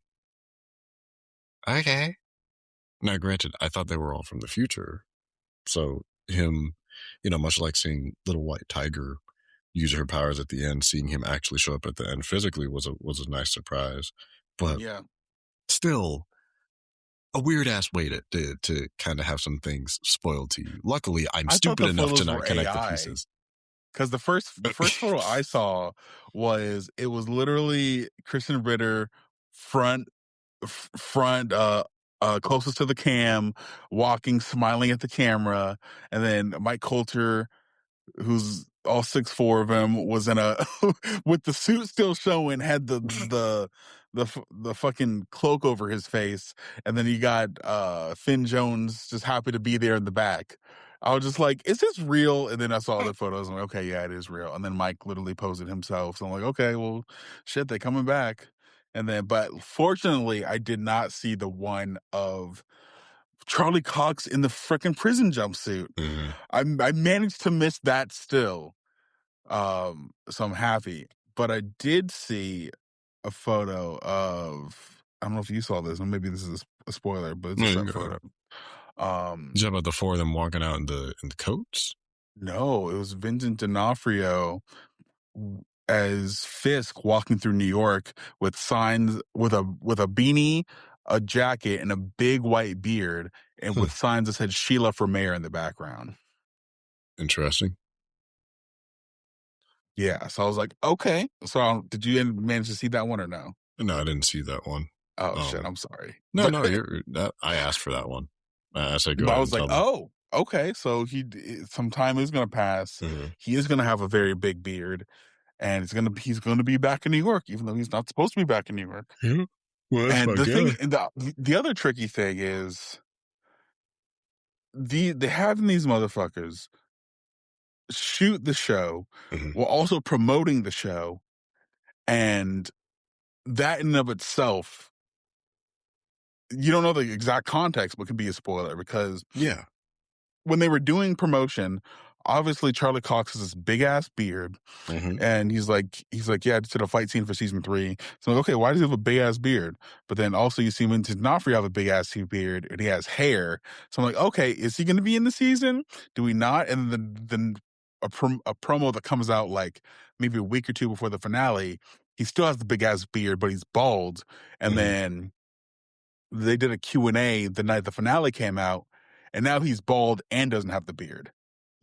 okay. Now, granted, I thought they were all from the future. So him, much like seeing Little White Tiger use her powers at the end, seeing him actually show up at the end physically was a nice surprise. But Yeah. still, a weird ass way to kind of have some things spoiled to you. Luckily, I'm I thought stupid the enough to photos not were connect the AI pieces. because the first photo I saw was literally Kristen Ritter front front closest to the cam, walking, smiling at the camera, and then Mike Coulter, who's all 6'4" of him, was in a with the suit still showing, had the fucking cloak over his face, and then you got Finn Jones just happy to be there in the back. I was just like, "Is this real?" And then I saw other photos. I'm like, "Okay, yeah, it is real." And then Mike literally posed it himself. So I'm like, "Okay, well, shit, they coming back." And then, but fortunately, I did not see the one of Charlie Cox in the freaking prison jumpsuit. Mm-hmm. I managed to miss that still. So I'm happy. But I did see a photo of, I don't know if you saw this, or maybe this is a spoiler, but it's a Yeah, you set can go ahead. photo. Um, You talk about the 4 of them walking out in the coats? no, it was Vincent D'Onofrio as Fisk walking through New York with signs, with a beanie, a jacket, and a big white beard, and Hmm. with signs that said Sheila for mayor in the background. Interesting. Yeah, so I was like, okay. So did you manage to see that one or no? No, I didn't see that one. Oh shit, Um, I'm sorry. no, no, I asked for that one. I said, go But I ahead was and like, tell me. oh, okay. So some time is gonna pass. Mm-hmm. He is gonna have a very big beard, and he's gonna be back in New York, even though he's not supposed to be back in New York. Yeah. Well, that's And my the guy. thing, and the other tricky thing is they having these motherfuckers shoot the show Mm-hmm. while also promoting the show, and that in and of itself, you don't know the exact context, but could be a spoiler because Yeah. when they were doing promotion, obviously Charlie Cox has this big ass beard, Mm-hmm. and he's like, yeah, I just did a fight scene for season 3. So I'm like, okay, why does he have a big ass beard? But then also you see Vincent D'Onofrio have a big ass beard, and he has hair. So I'm like, okay, is he going to be in the season? Do we not? And then a promo that comes out like maybe a week or two before the finale, he still has the big ass beard, but he's bald. And Mm-hmm. then they did a Q&A the night the finale came out, and now he's bald and doesn't have the beard.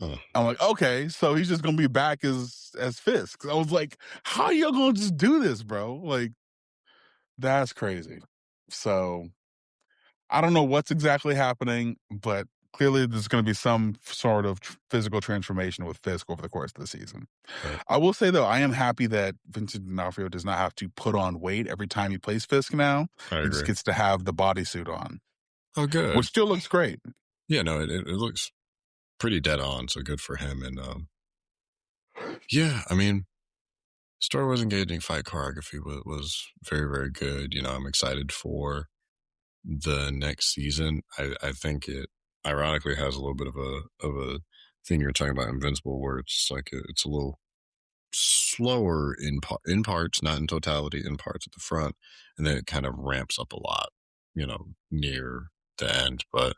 Uh, I'm like, okay, so he's just gonna be back as Fisk. I was like, how y'all gonna just do this, bro? Like, that's crazy. So I don't know what's exactly happening, but clearly there's gonna be some sort of physical transformation with Fisk over the course of the season. right. I will say though, I am happy that Vincent D'Onofrio does not have to put on weight every time he plays Fisk now. I He just agree. gets to have the bodysuit on, Oh, good. which still looks great. Yeah, no, it looks pretty dead on, so good for him. And yeah, I mean, Star Wars engaging fight choreography was very, very good. I'm excited for the next season. I think it ironically has a little bit of a thing you're talking about Invincible, where it's like it's a little slower in parts, not in totality, in parts at the front, and then it kind of ramps up a lot, near the end. But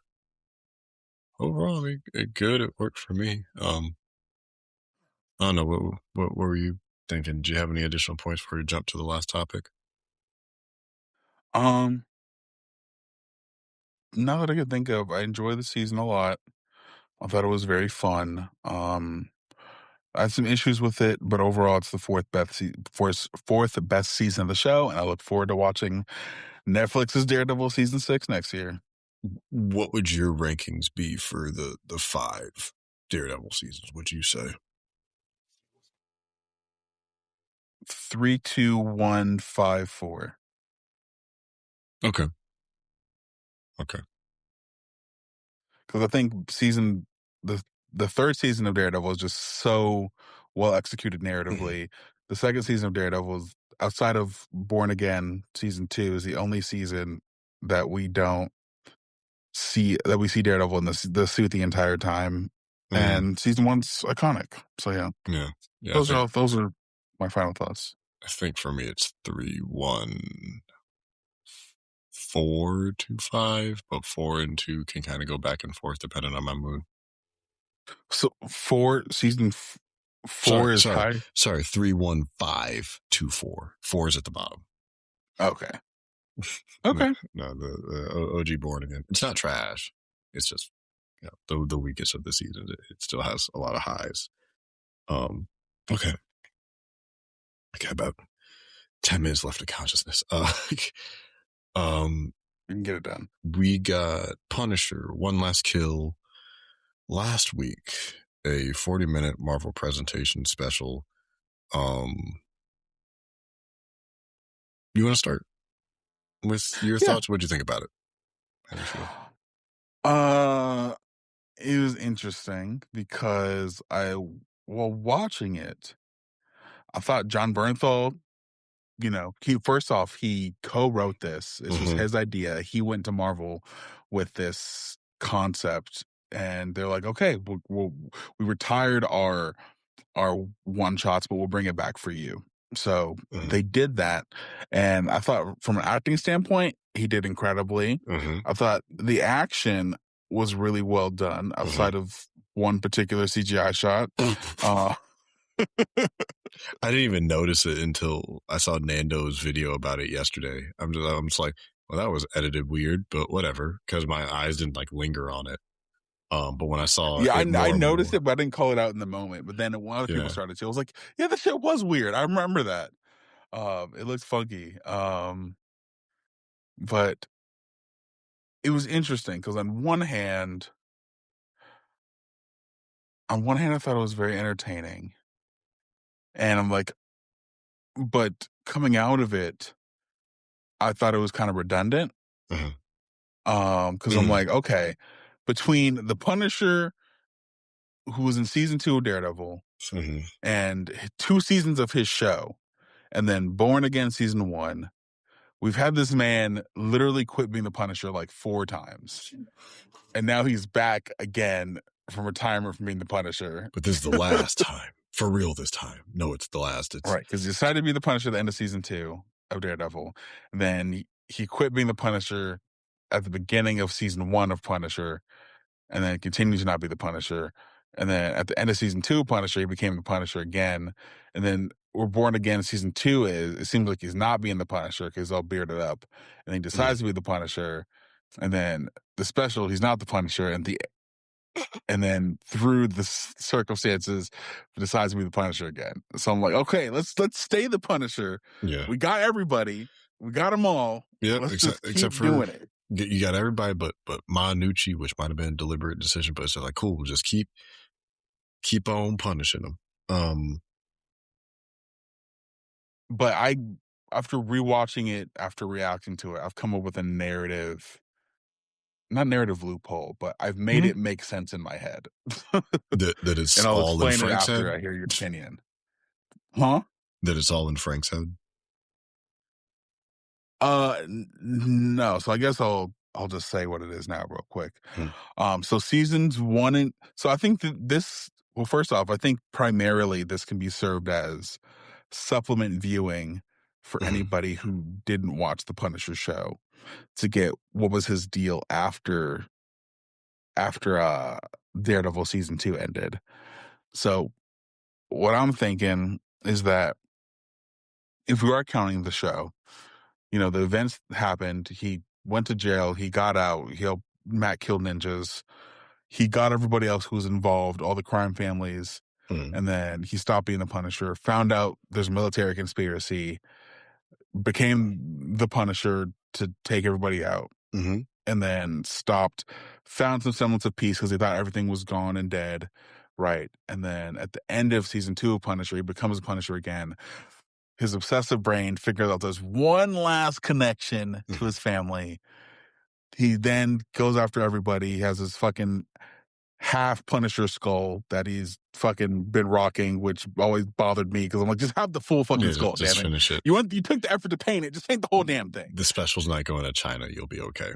overall, I mean, good. It worked for me. Oh no, what were you thinking? Do you have any additional points before we jump to the last topic? Um, Now that I can think of, I enjoy the season a lot. I thought it was very fun. I had some issues with it, but overall, it's the fourth best season of the show, and I look forward to watching Netflix's Daredevil season 6 next year. What would your rankings be for the five Daredevil seasons? Would you say? 3, 2, 1, 5, 4. Okay, okay. Because I think the the third season of Daredevil is just so well executed Mhm. narratively. The second season of Daredevil is outside of Born Again season 2 is the only season that we see Daredevil in the suit the entire time, Mm, and season 1's iconic. So, yeah, yeah, yeah. those are my final thoughts. I think for me it's 3-1-4-2-5, but 4 and 2 can kind of go back and forth depending on my mood. So, 4 Sorry, is sorry, high? sorry. 3-1-5-2-4. Four is at the bottom. Okay. No, Okay. no, the OG Born Again. It's not trash. It's just the weakest of the season. It still has a lot of highs. Um, okay, I got about 10 minutes left of consciousness. Um, We can get it done. we got Punisher, One Last Kill last week, a 40-minute Marvel presentation special. Um, you want to start with your Yeah. thoughts? What do you think about it? How do you feel? Uh, it was interesting because while watching it, I thought John Bernthal, he first off, he co-wrote this. This was Mm-hmm. his idea. He went to Marvel with this concept, and they're like, "Okay, we retired our one shots, but we'll bring it back for you." So Mm-hmm. they did that, and I thought from an acting standpoint, he did incredibly. Mm-hmm. I thought the action was really well done, Mm-hmm. outside of one particular CGI shot. Uh, I didn't even notice it until I saw Nando's video about it yesterday. I'm just like, well, that was edited weird, but whatever, because my eyes didn't like linger on it. But when I saw yeah, it I more and noticed more, it, but I didn't call it out in the moment. But then when other people yeah, started to, I was like, "Yeah, the shit was weird. I remember that. It looks funky." But it was interesting because on one hand, I thought it was very entertaining, and I'm like, but coming out of it, I thought it was kind of redundant. uh-huh. Because I'm Mm, like, okay, between the Punisher, who was in season 2 of Daredevil, mhm. and 2 seasons of his show, and then Born Again season 1, we've had this man literally quit being the Punisher like 4 times, and now he's back again from retirement from being the Punisher. But this is the last time, for real. This time, no, it's the last. It's Right, because he decided to be the Punisher at the end of season 2 of Daredevil, and then he quit being the Punisher at the beginning of season 1 of Punisher, and then continued to not be the Punisher, and then at the end of season 2 of Punisher, he became the Punisher again, and then we're Born Again season 2 it seems like he's not being the Punisher because he's all bearded up, and he mm, decides to be the Punisher, and then the special, he's not the Punisher, and then through the circumstances, decides to be the Punisher again. So I'm like, okay, let's stay the Punisher. yeah, We got everybody. We got them all. yep. Let's Except just except keep for doing it. you got everybody, but Manucci, which might have been a deliberate decision, but it's just like cool. Just keep on punishing them. Um, But after rewatching it, after reacting to it, I've come up with a narrative, not narrative loophole, but I've made mhm. it make sense in my head. That it's And I'll all in explain it Frank's after head. I hear your opinion. Huh? That it's all in Frank's head. No. So I guess I'll just say what it is now real quick. Mm, So seasons 1 and so I think that this well, first off, I think primarily this can be served as supplement viewing for mhm, anybody who didn't watch the Punisher show to get what was his deal after Daredevil season 2 ended. So what I'm thinking is that if we are counting the show, the events happened. He went to jail. He got out. He helped Matt kill ninjas. He got everybody else who was involved, all the crime families, Mm, and then he stopped being the Punisher. Found out there's a military conspiracy. Became the Punisher to take everybody out, hmm and then stopped. Found some semblance of peace because he thought everything was gone and dead, right? And then at the end of season 2 of Punisher, he becomes a Punisher again. His obsessive brain figures out there's one last connection to hmm his family. He then goes after everybody. He has his fucking half Punisher skull that he's fucking been rocking, which always bothered me because I'm like, just have the full fucking Yeah, skull, just damn it. finish it. You took the effort to paint it, just paint the whole damn thing. The special's not going to China. You'll be okay.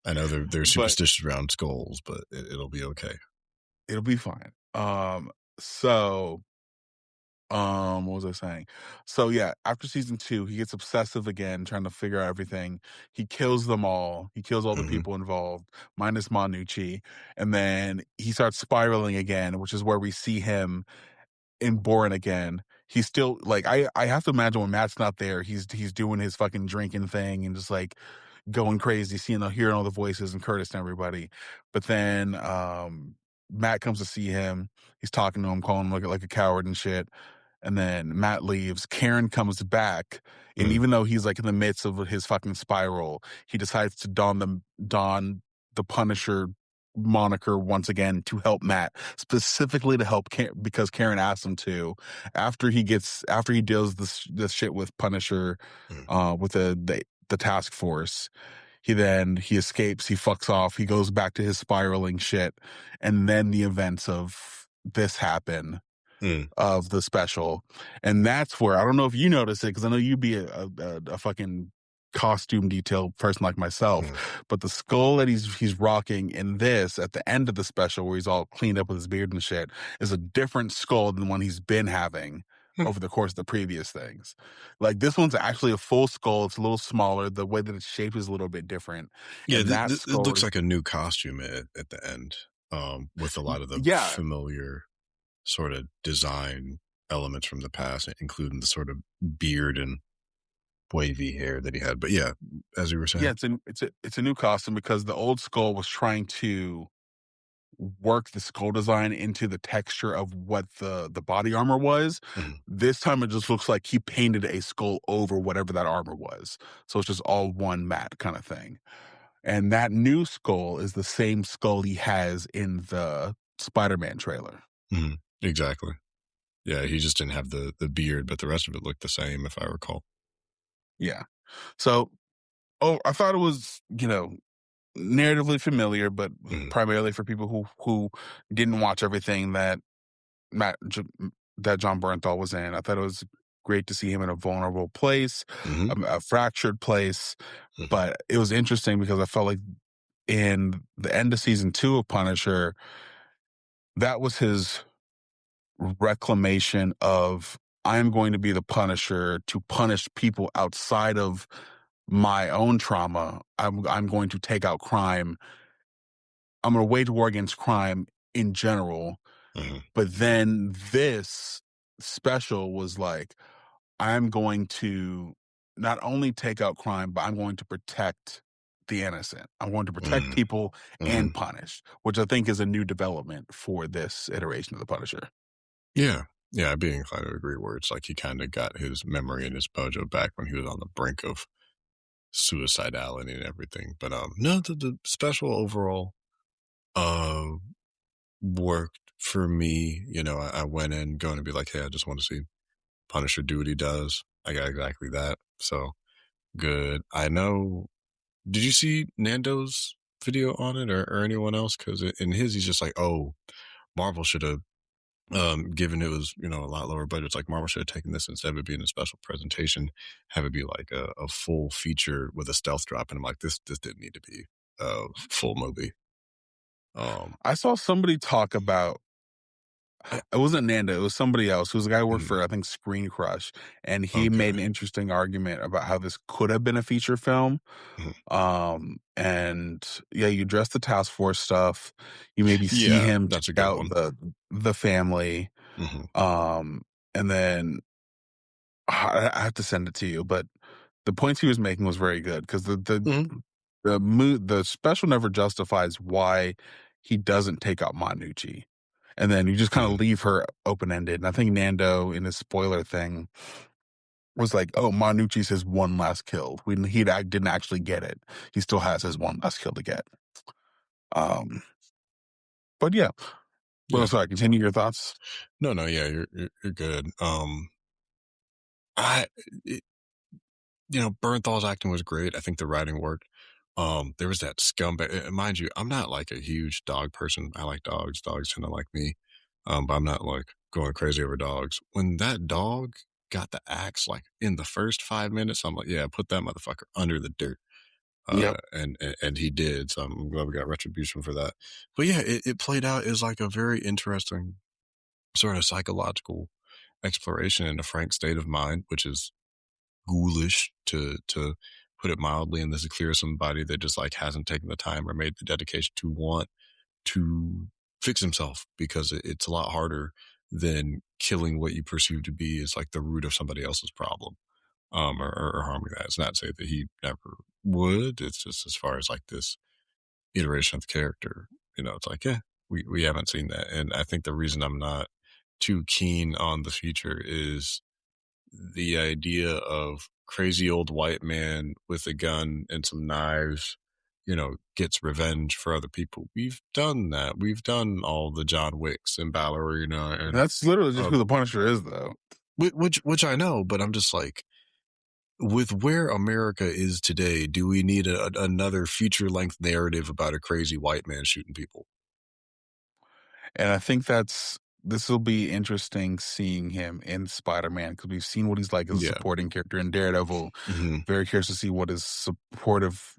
I know they're But superstitious around skulls, but it'll be okay. it'll be fine. So what was I saying? So yeah, after season 2, he gets obsessive again, trying to figure out everything. He kills them all. He kills all the hmm people involved, minus Manucci, and then he starts spiraling again, which is where we see him in Born Again. He's still like I have to imagine when Matt's not there, he's doing his fucking drinking thing and just like going crazy, hearing all the voices and Curtis and everybody. But then Matt comes to see him. He's talking to him, calling him like a coward and shit. And then Matt leaves. Karen comes back, and mm even though he's like in the midst of his fucking spiral, he decides to don the Punisher moniker once again to help Matt, specifically to help because Karen asked him to. After he deals this shit with Punisher, mm with the task force, he escapes. He fucks off. He goes back to his spiraling shit, and then the events of this happen mm of the special. And that's where I don't know if you notice it because I know you'd be a fucking costume detail person like myself, mm but the skull that he's rocking in this at the end of the special where he's all cleaned up with his beard and shit is a different skull than the one he's been having mm. over the course of the previous things. Like this one's actually a full skull. It's a little smaller. The way that it's shaped is a little bit different. Yeah, And that it skull looks is like a new costume at the end, with a lot of the yeah, familiar sort of design elements from the past, including the sort of beard and wavy hair that he had. But yeah, as you were yeah, saying. it's a new costume because the old skull was trying to work the skull design into the texture of what the body armor was. Mhm, This time it just looks like he painted a skull over whatever that armor was. So it's just all one matte kind of thing. And that new skull is the same skull he has in the Spider-Man trailer. mhm, exactly. Yeah, he just didn't have the beard, but the rest of it looked the same, if I recall. Yeah. So, I thought it was, narratively familiar, but Mhm, primarily for people who didn't watch everything Matt J- that John Bernthal was in. I thought it was great to see him in a vulnerable place, mhm, a fractured place. mhm, But it was interesting because I felt like in the end of season 2 of Punisher, that was his reclamation of I'm going to be the Punisher to punish people outside of my own trauma. I'm going to take out crime. I'm going to wage war against crime in general. mhm, But then this special was like, I'm going to not only take out crime, but I'm going to protect the innocent. I'm going to protect mhm, people and mhm. punish, which I think is a new development for this iteration of the Punisher. Yeah. Yeah, I'd be inclined to agree where it's like he kinda got his memory and his mojo back when he was on the brink of suicidality and everything. But, no, the special overall, uh, worked for me. I went in going to be like, "Hey, I just wanna see Punisher do what he does." I got exactly that, so good. I know. Did you see Nando's video on it, or anyone else? Because in his, he's just like, "Oh, Marvel should have, given it was, a lot lower budget. It's like Marvel should have taken this instead of it being a special presentation, have it be like a full feature with a stealth drop." And I'm like, this didn't need to be a full movie. Um, I saw somebody talk about I, It wasn't Nando, it was somebody else. It was a guy who worked mhm, for, I think, Screen Crush, and he okay. made an interesting argument about how this could have been a feature film. Mhm. And yeah, you address the task force stuff. You maybe see Yeah, him check that's a good out one. the family. Hmm. Um, and then I have to send it to you, but the points he was making was very good because Hmm. the special never justifies why he doesn't take out Manucci. And then you just kind of Hmm. leave her open ended. And I think Nando in his spoiler thing was like, "Oh, Manucci's his one last kill. When didn't actually get it, he still has his one last kill to get." Um, but yeah. Well, Yeah. sorry. Continue your thoughts. No, no, yeah, you're good. I, it, Bernthal's acting was great. I think the writing worked. There was that scumbag. Mind you, I'm not like a huge dog person. I like dogs. Dogs tend to like me. But I'm not like going crazy over dogs. When that dog got the axe, like in the first 5 minutes, I'm like, yeah, put that motherfucker under the dirt. Yep. And he did. So I'm glad we got retribution for that. But yeah, it played out as like a very interesting sort of psychological exploration into Frank's state of mind, which is ghoulish to put it mildly. And this is clear somebody that just like hasn't taken the time or made the dedication to want to fix himself because it's a lot harder than killing what you perceive to be is like the root of somebody else's problem. Or harming that. It's not to say that he never would. It's just as far as like this iteration of the character, it's like, yeah, we haven't seen that. And I think the reason I'm not too keen on the future is the idea of crazy old white man with a gun and some knives, gets revenge for other people. We've done that. We've done all the John Wicks and Ballerina and That's literally just uh, who the Punisher is, though. which I know, but I'm just like, with where America is today, do we need another feature length narrative about a crazy white man shooting people? And I think this will be interesting seeing him in Spider-Man because we've seen what he's like as a Yeah. supporting character in Daredevil. Hmm. Very curious to see what his supportive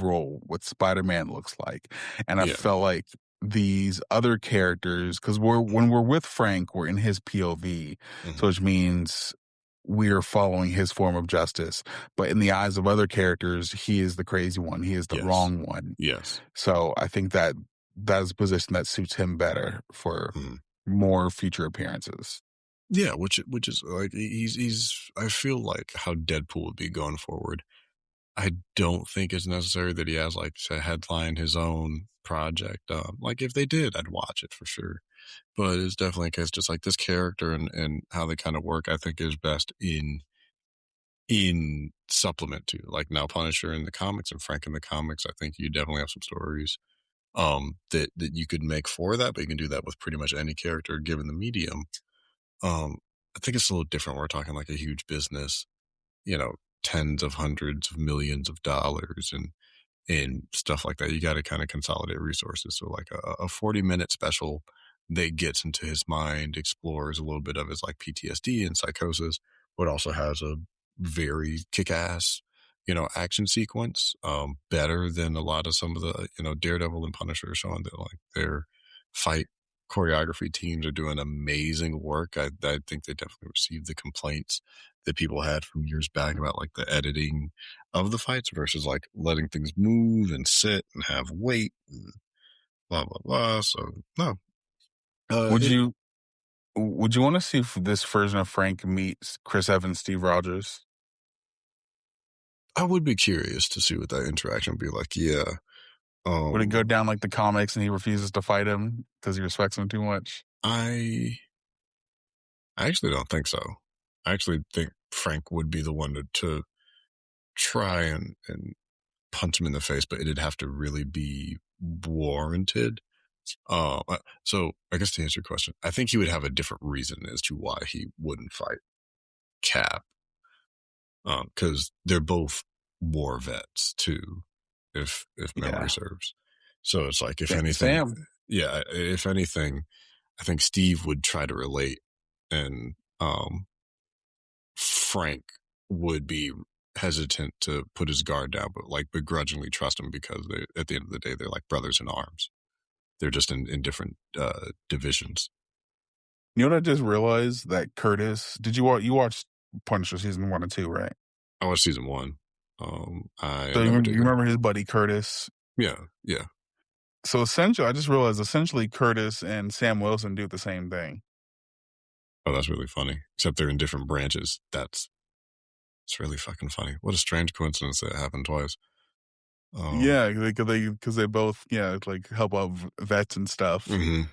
role with Spider-Man looks like. And I Yeah. felt like these other characters, because when we're with Frank, we're in his POV, Hmm. so which means we are following his form of justice. But in the eyes of other characters, he is the crazy one. He is the Yes. wrong one. Yes. So I think that is a position that suits him better for Hmm. more future appearances. Yeah, which is like he's. I feel like how Deadpool would be going forward. I don't think it's necessary that he has like to headline his own project. Like if they did, I'd watch it for sure. But it's definitely a case just like this character and how they kind of work. I think is best in supplement to like now Punisher in the comics and Frank in the comics. I think you definitely have some stories that you could make for that, but you can do that with pretty much any character given the medium. I think it's a little different. We're talking like a huge business, you know, tens of hundreds of millions of dollars and stuff like that. You got to kind of consolidate resources. So like a 40-minute special that gets into his mind, explores a little bit of his like PTSD and psychosis, but also has a very kick-ass, action sequence. Better than a lot of some of the, Daredevil and Punisher are showing that like their fight choreography teams are doing amazing work. I think they definitely received the complaints that people had from years back about like the editing of the fights versus like letting things move and sit and have weight and blah blah blah. So no, Would it, you would you want to see if this version of Frank meets Chris Evans, Steve Rogers? I would be curious to see what that interaction would be like. Yeah, Would it go um, down like the comics and he refuses to fight him because he respects him too much? I I actually don't think so. I actually think Frank would be the one to try and punch him in the face, but it'd have to really be warranted. So I guess to answer your question, I think he would have a different reason as to why he wouldn't fight Cap, because they're both war vets too, if memory Yeah. serves. So it's like if anything, Sam. yeah, if anything, I think Steve would try to relate, and Frank would be hesitant to put his guard down, but like begrudgingly trust him because at the end of the day, they're like brothers in arms. They're just in different divisions. You know what I just realized? That Curtis did you watch Punisher season 1 and 2, right? I watched season one. I So never did. you remember his buddy Curtis? Yeah, yeah. So essentially, I just realized essentially Curtis and Sam Wilson do the same thing. Oh, that's really funny. Except they're in different branches. It's really fucking funny. What a strange coincidence that it happened twice. Um, Yeah, because they both, yeah, like, help out vets and stuff hmm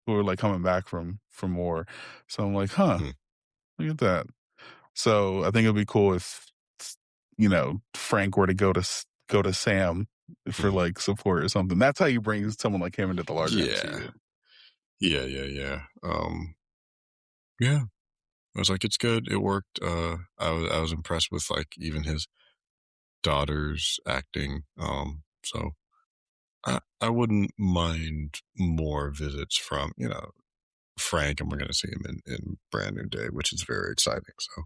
who are, like, coming back from war. So I'm like, "Huh, hmm look at that." So I think it'd be cool if, Frank were to go to Sam for, hmm like, support or something. That's how you bring someone like him into the larger Yeah, MCU. yeah. Yeah. I was like, it's good. It worked. I was impressed with like even his daughter's acting. So I wouldn't mind more visits from Frank, and we're going to see him in Brand New Day, which is very exciting. So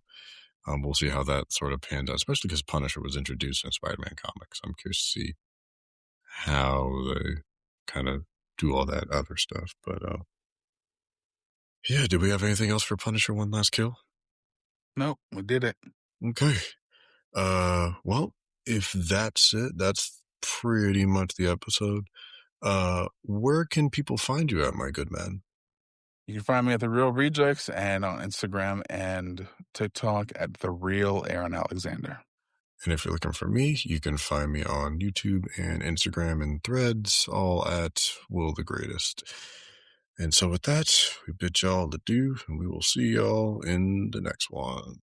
we'll see how that sort of pans out, especially because Punisher was introduced in Spider-Man comics. I'm curious to see how they kind of do all that other stuff. But yeah, did we have anything else for Punisher One Last Kill? Nope, we did it. Okay. Well, if that's it, that's pretty much the episode. Where can people find you at, my good man? You can find me at The Real Rejects and on Instagram and TikTok at The Real Aaron Alexander. And if you're looking for me, you can find me on YouTube and Instagram and Threads, all at Will the Greatest. And so with that, we bid y'all adieu, and we will see y'all in the next one.